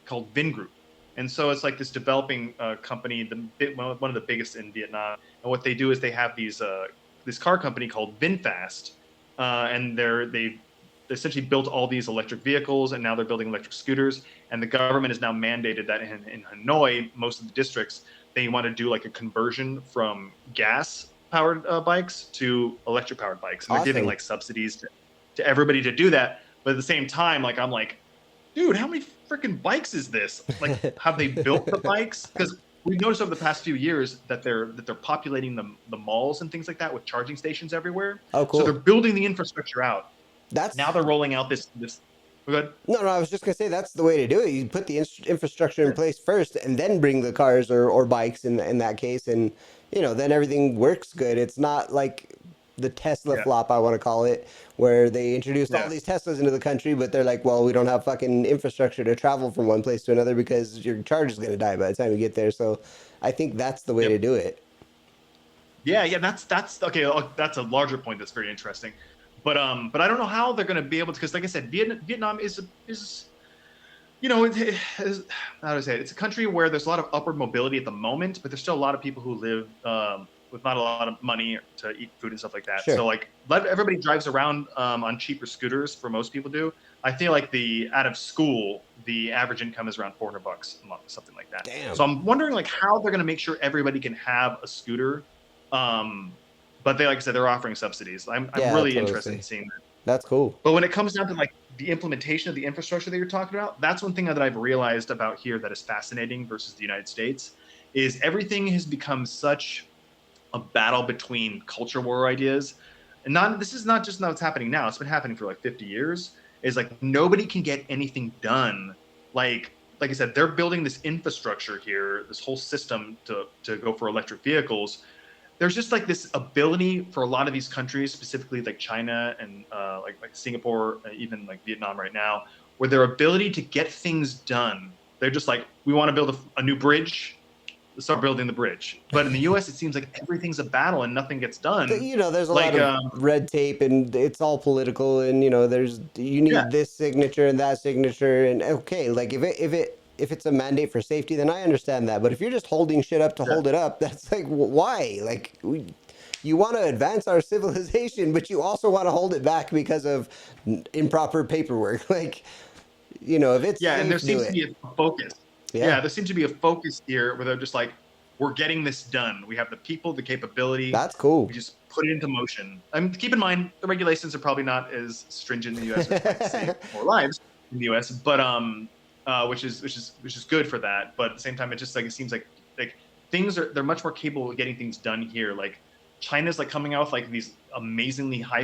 S2: called Vin Group. And so it's like this developing company, one of the biggest in Vietnam. And what they do is they have this car company called VinFast, and essentially built all these electric vehicles, and now they're building electric scooters. And the government has now mandated that in Hanoi, most of the districts, they want to do like a conversion from gas powered bikes to electric powered bikes, and they're giving
S1: Awesome.
S2: like subsidies to everybody to do that. But at the same time, like I'm like, dude, how many freaking bikes is this? Like, have they built the bikes? Because we've noticed over the past few years that they're populating the malls and things like that with charging stations everywhere.
S1: Oh,
S2: So they're
S1: cool.
S2: building the infrastructure out. Now
S1: That's
S2: they're rolling out this. We're good.
S1: No, I was just gonna say that's the way to do it. You put the infrastructure in
S2: Yeah.
S1: place first, and then bring the cars or bikes in that case, and then everything works good. It's not like the Tesla
S2: Yeah.
S1: flop, I want to call it, where they introduced all
S2: Yeah.
S1: these Teslas into the country, but they're like, well, we don't have fucking infrastructure to travel from one place to another because your charge is gonna die by the time you get there. So, I think that's the way
S2: Yep.
S1: to do it.
S2: Yeah, yeah, that's okay. That's a larger point that's very interesting, but I don't know how they're going to be able to, because like I said, Vietnam is how do I say it? It's a country where there's a lot of upward mobility at the moment, but there's still a lot of people who live with not a lot of money to eat food and stuff like that.
S1: Sure.
S2: So like everybody drives around on cheaper scooters, for most people do. I feel like out of school, the average income is around $400 a month, something like that.
S1: Damn.
S2: So I'm wondering like how they're going to make sure everybody can have a scooter. But they, like I said, they're offering subsidies. I'm
S1: Yeah,
S2: really
S1: totally.
S2: interested in seeing that.
S1: That's cool.
S2: But when it comes down to like the implementation of the infrastructure that you're talking about, that's one thing that I've realized about here that is fascinating versus the United States, is everything has become such a battle between culture war ideas. And this is not just what's happening now. It's been happening for like 50 years. Is like nobody can get anything done. Like I said, they're building this infrastructure here, this whole system to go for electric vehicles. There's just like this ability for a lot of these countries, specifically like China and like Singapore, even like Vietnam right now, where their ability to get things done, they're just like, we want to build a new bridge, let's start building the bridge. But in the U.S., it seems like everything's a battle and nothing gets done.
S1: There's a lot of red tape, and it's all political, and you need this signature and that signature, and okay, like if it's a mandate for safety, then I understand that. But if you're just holding shit up to hold it up, that's like, why? Like, you want to advance our civilization, but you also want to hold it back because of improper paperwork. Like, if it's safe,
S2: and there seems to be a focus.
S1: Yeah,
S2: there seems to be a focus here where they're just like, we're getting this done. We have the people, the capability.
S1: That's cool.
S2: We just put it into motion. I mean, keep in mind, the regulations are probably not as stringent in the U.S. as like save more lives in the U.S., but which is good for that. But at the same time, it seems like they're much more capable of getting things done here. Like China's like coming out with like these amazingly high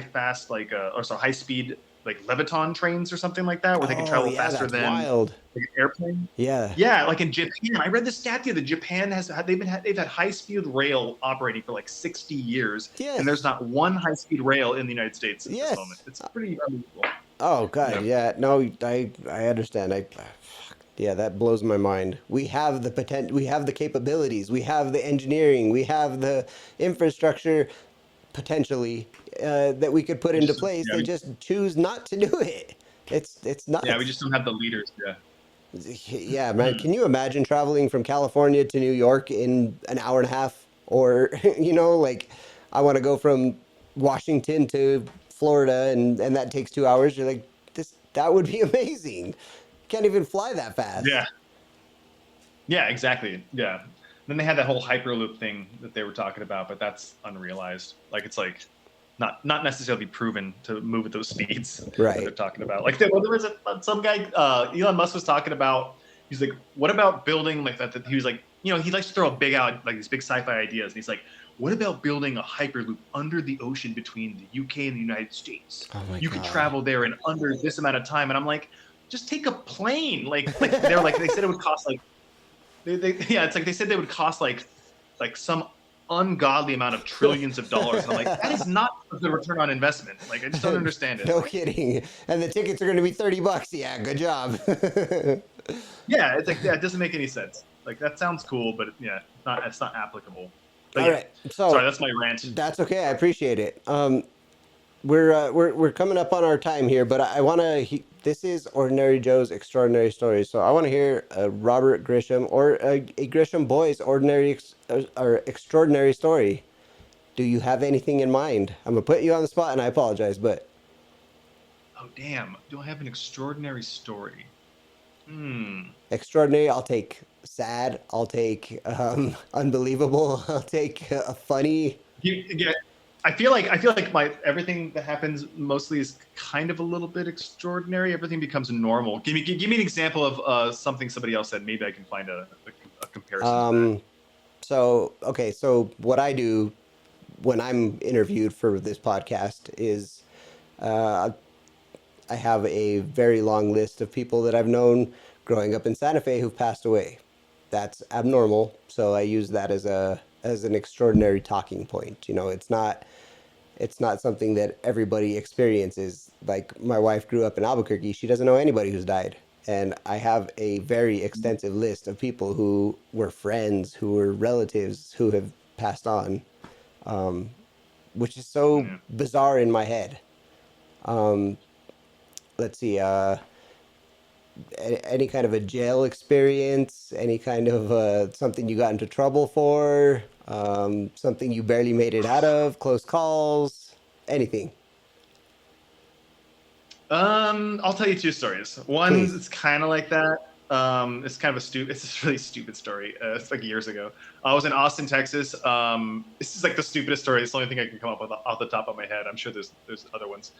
S2: speed like Leviton trains or something like that, where they can travel faster than
S1: wild.
S2: Like an airplane.
S1: Yeah,
S2: like in Japan, I read this stat here that Japan they've had high speed rail operating for like 60 years, and there's not one high speed rail in the United States at this moment. It's pretty unbelievable.
S1: Oh god, no, I understand. Yeah, that blows my mind. We have the potential, we have the capabilities, we have the engineering, we have the infrastructure potentially that we could put into place. They just choose not to do it. It's not.
S2: Yeah, we just don't have the leaders.
S1: Yeah, man. Can you imagine traveling from California to New York in an hour and a half? Or like I want to go from Washington to Florida, and that takes 2 hours. You're like, that would be amazing. Can't even fly that fast.
S2: Yeah, exactly. Yeah. Then they had that whole Hyperloop thing that they were talking about, but that's unrealized. Like it's like not necessarily proven to move at those speeds.
S1: Right.
S2: That they're talking about. Like there was some guy, Elon Musk was talking about. He's like, what about building like that? He was like, he likes to throw a big out like these big sci-fi ideas, and he's like, what about building a Hyperloop under the ocean between the UK and the United States?
S1: Oh my
S2: you
S1: God.
S2: could travel there in under this amount of time. And I'm like, just take a plane. Like they were like, they said it would cost like. It's like they said they would cost like some ungodly amount of trillions of dollars. And I'm like, that is not a good return on investment. Like, I just don't understand it.
S1: No kidding. And the tickets are going to be $30. Yeah, good job.
S2: Yeah, it's like that doesn't make any sense. Like that sounds cool, but it's not applicable. But
S1: all right. So
S2: sorry, that's my rant.
S1: That's okay. I appreciate it. We're coming up on our time here, but I want to. This is Ordinary Joe's Extraordinary Stories, so I want to hear a Robert Grisham or a Grisham boy's ordinary or extraordinary story. Do you have anything in mind? I'm gonna put you on the spot, and I apologize, but
S2: Oh damn! Do I have an extraordinary story? Hmm.
S1: Extraordinary, I'll take sad. I'll take unbelievable. I'll take funny.
S2: Yeah. I feel like my everything that happens mostly is kind of a little bit extraordinary. Everything becomes normal. Give me an example of something somebody else said. Maybe I can find a comparison to that.
S1: Um, so okay, so what I do when I'm interviewed for this podcast is uh, I have a very long list of people that I've known growing up in Santa Fe who've passed away. That's abnormal, so I use that as an extraordinary talking point. You know, it's not something that everybody experiences. Like my wife grew up in Albuquerque, she doesn't know anybody who's died. And I have a very extensive list of people who were friends, who were relatives, who have passed on, which is so
S2: Yeah.
S1: bizarre in my head. Um, let's see, any kind of a jail experience, any kind of something you got into trouble for, something you barely made it out of, close calls, anything,
S2: I'll tell you two stories. One's
S1: please.
S2: it's kind of like that. It's kind of it's a really stupid story. It's like years ago. I was in Austin, Texas. This is like the stupidest story. It's the only thing I can come up with off the top of my head. I'm sure there's other ones.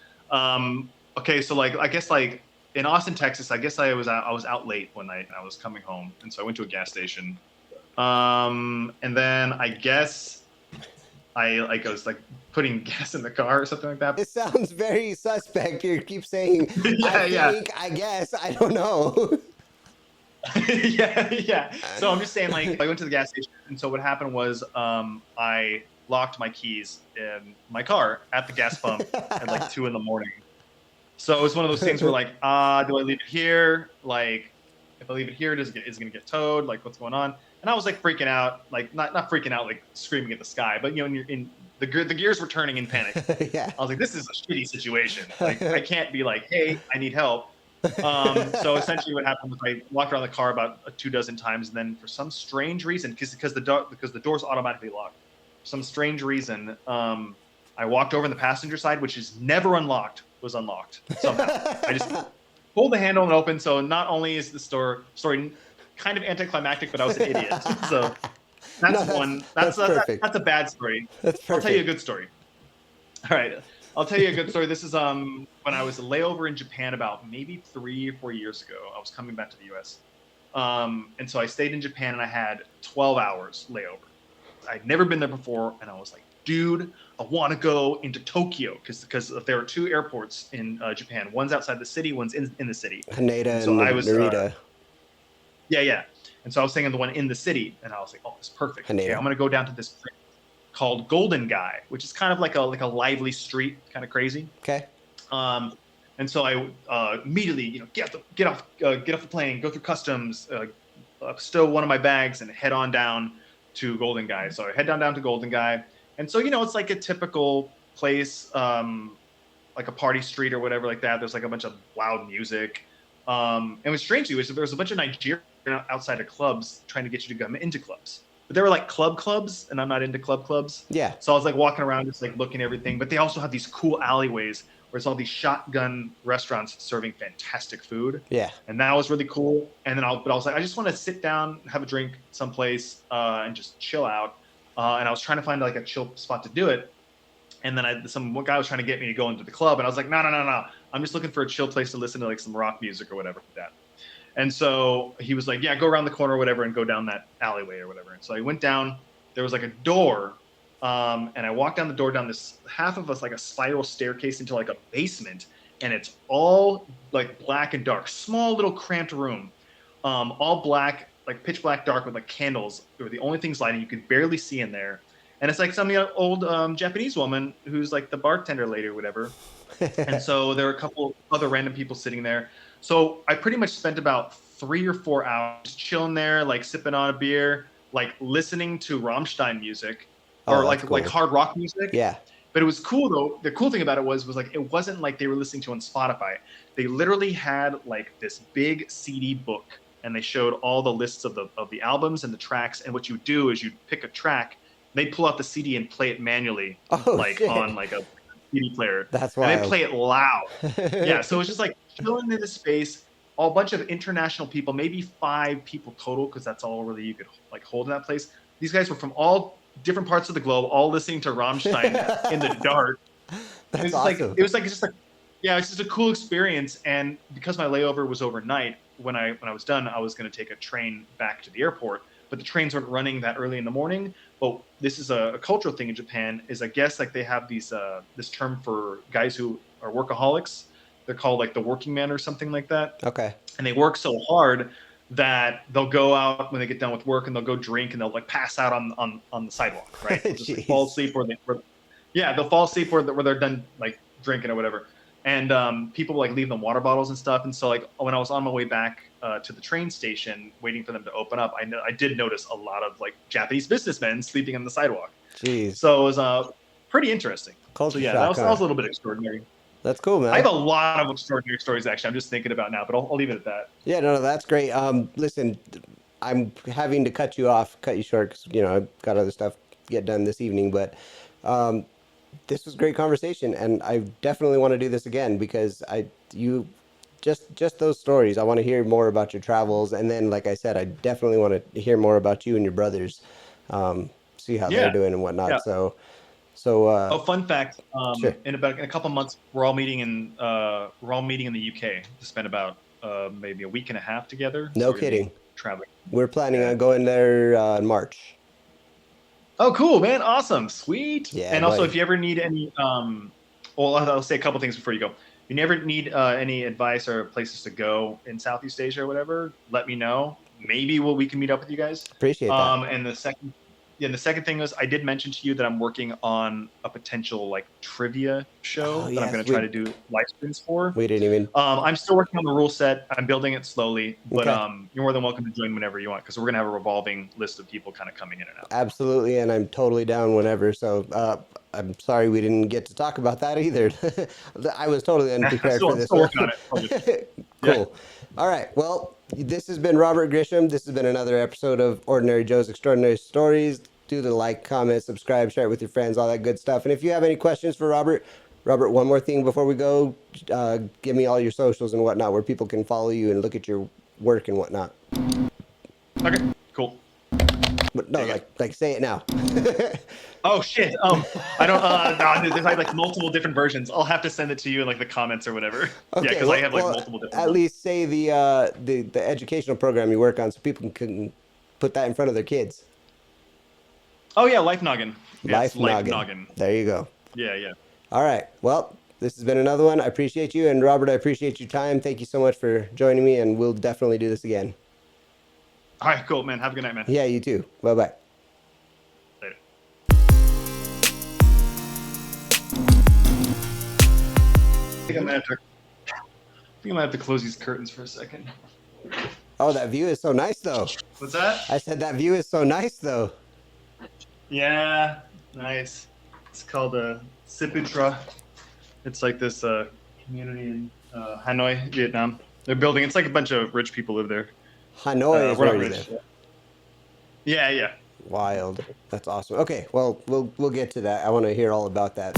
S2: Okay, so like I guess like in Austin, Texas, I guess I was out late one night and I was coming home, and so I went to a gas station. And then I guess I was like putting gas in the car or something like that.
S1: This sounds very suspect. You keep saying, I
S2: Yeah, yeah.
S1: think, I guess, I don't know.
S2: Yeah. So I'm just saying, like, I went to the gas station, and so what happened was, I locked my keys in my car at the gas pump at like 2 in the morning. So it was one of those things where, like, do I leave it here? Like, if I leave it here, is it gonna get towed? Like, what's going on? And I was like freaking out, like not freaking out, like screaming at the sky, but you know, when you're in the gears were turning in panic.
S1: Yeah.
S2: I was like, this is a shitty situation. Like, I can't be like, hey, I need help. So essentially, what happened was I walked around the car about 2 dozen times, and then for some strange reason, because the doors automatically lock, for some strange reason, I walked over on the passenger side, which is never unlocked, was unlocked somehow. I just pulled the handle and opened. So not only is the story kind of anticlimactic, but I was an idiot. So that's
S1: No,
S2: one.
S1: that's perfect.
S2: That's a bad story.
S1: That's
S2: I'll tell you a
S1: perfect.
S2: good story. All right. I'll tell you a good story. This is when I was a layover in Japan about maybe 3 or 4 years ago. I was coming back to the US. And so I stayed in Japan and I had 12 hours layover. I'd never been there before, and I was like, dude, I want to go into Tokyo because there are two airports in Japan. One's outside the city, one's in the city.
S1: Haneda
S2: And so
S1: and
S2: I was
S1: Narita.
S2: yeah. And so I was saying the one in the city, and I was like, oh, it's perfect. Okay,
S1: Haneda.
S2: I'm gonna go down to this place called Golden Guy, which is kind of like a lively street, kind of crazy.
S1: Okay.
S2: And so I immediately, get off the plane, go through customs, stow one of my bags, and head on down to Golden Guy. So I head down to Golden Guy, and so it's like a typical place, like a party street or whatever like that. There's like a bunch of loud music. And what's strangely was there was a bunch of Nigerians outside of clubs trying to get you to come into clubs. But they were like clubs, and I'm not into clubs.
S1: Yeah.
S2: So I was like walking around, just like looking at everything. But they also have these cool alleyways where it's all these shotgun restaurants serving fantastic food.
S1: Yeah.
S2: And that was really cool. And then I was like, I just want to sit down, have a drink someplace, and just chill out. And I was trying to find like a chill spot to do it. And then some guy was trying to get me to go into the club, and I was like, no. I'm just looking for a chill place to listen to like some rock music or whatever like that. And so he was like, yeah, go around the corner or whatever and go down that alleyway or whatever. And so I went down, there was like a door, and I walked down the door down this half of us like a spiral staircase into like a basement, and it's all like black and dark, small little cramped room, all black, like pitch black dark with like candles. They were the only things lighting. You could barely see in there. And it's like some old Japanese woman who's like the bartender lady or whatever. And so there were a couple other random people sitting there. So I pretty much spent about 3 or 4 hours chilling there, like sipping on a beer, like listening to Rammstein music or like hard rock music.
S1: Yeah.
S2: But it was cool though. The cool thing about it was like it wasn't like they were listening to on Spotify. They literally had like this big CD book, and they showed all the lists of the albums and the tracks. And what you do is you pick a track, they pull out the CD and play it manually,
S1: Oh,
S2: like
S1: shit.
S2: on like CD player,
S1: That's
S2: and they
S1: wild.
S2: play it loud. Yeah, so it's just like chilling in the space, a bunch of international people, maybe 5 people total, because that's all really you could like hold in that place. These guys were from all different parts of the globe, all listening to Rammstein in the dark.
S1: That's
S2: It's like
S1: awesome.
S2: it was like just like yeah, it's just a cool experience. And because my layover was overnight, when I was done, I was going to take a train back to the airport, but the trains weren't running that early in the morning. But this is a cultural thing in Japan. Is I guess like they have these this term for guys who are workaholics. They're called like the working man or something like that.
S1: Okay.
S2: And they work so hard that they'll go out when they get done with work and they'll go drink and they'll like pass out on the sidewalk, right? They'll just like fall asleep yeah, they'll fall asleep where they're done like drinking or whatever. And people like leave them water bottles and stuff. And so like when I was on my way back to the train station waiting for them to open up, I did notice a lot of like Japanese businessmen sleeping on the sidewalk.
S1: Jeez.
S2: So it was pretty interesting.
S1: Culture
S2: So yeah,
S1: shock,
S2: that was a little bit extraordinary.
S1: That's cool, man.
S2: I have a lot of extraordinary stories actually. I'm just thinking about now, but I'll leave it at that.
S1: Yeah, no, that's great. Listen, I'm having to cut you short because I've got other stuff to get done this evening. But this was a great conversation, and I definitely want to do this again because you just those stories. I want to hear more about your travels, and then, like I said, I definitely want to hear more about you and your brothers, see how they're
S2: Yeah,
S1: doing and whatnot.
S2: yeah.
S1: So,
S2: Oh, fun fact!
S1: sure.
S2: In a couple months, we're all meeting in the UK to spend about maybe a week and a half together. So
S1: No
S2: we're gonna be
S1: kidding.
S2: traveling.
S1: We're planning
S2: Yeah.
S1: on going there in March.
S2: Oh, cool, man! Awesome, sweet.
S1: Yeah,
S2: And also,
S1: buddy.
S2: if you ever need any, well, I'll say a couple things before you go. If you never need any advice or places to go in Southeast Asia or whatever, let me know. Maybe we can meet up with you guys.
S1: Appreciate that.
S2: And the second thing was I did mention to you that I'm working on a potential like trivia show
S1: Oh
S2: that I'm
S1: yes,
S2: going to try to do live streams for.
S1: we didn't even.
S2: I'm still working on the rule set. I'm building it slowly, but
S1: Okay.
S2: you're more than welcome to join whenever you want because we're going to have a revolving list of people kind of coming in and out.
S1: Absolutely, and I'm totally down whenever. So I'm sorry we didn't get to talk about that either. I was totally unprepared for
S2: I'm
S1: this
S2: still
S1: one.
S2: working on it.
S1: Cool. All right. Well, this has been Robert Grisham. This has been another episode of Ordinary Joe's Extraordinary Stories. Do the like, comment, subscribe, share it with your friends, all that good stuff. And if you have any questions for Robert, one more thing before we go, give me all your socials and whatnot where people can follow you and look at your work and whatnot.
S2: Okay, cool.
S1: But no, like say it now.
S2: Oh shit. I don't. No, there's like multiple different versions. I'll have to send it to you in like the comments or whatever.
S1: Okay,
S2: Yeah, because I have like multiple different.
S1: At least say the educational program you work on, so people can put that in front of their kids.
S2: Oh yeah, Life Noggin.
S1: Life
S2: Life
S1: Noggin.
S2: Noggin.
S1: There you go.
S2: Yeah.
S1: All right. Well, this has been another one. I appreciate you, and Robert, I appreciate your time. Thank you so much for joining me, and we'll definitely do this again.
S2: All right, cool, man. Have a good night, man.
S1: Yeah, you too. Bye bye.
S2: Later. I think I'm gonna have to close these curtains for a second.
S1: Oh, that view is so nice, though.
S2: What's that?
S1: I said that view is so nice, though.
S2: Yeah, nice. It's called Siputra. It's like this community in Hanoi, Vietnam. They're building. It's like a bunch of rich people live there.
S1: Hanoi is
S2: we're not
S1: where you
S2: rich.
S1: live.
S2: Yeah.
S1: Wild. That's awesome. Okay, well, we'll get to that. I want to hear all about that.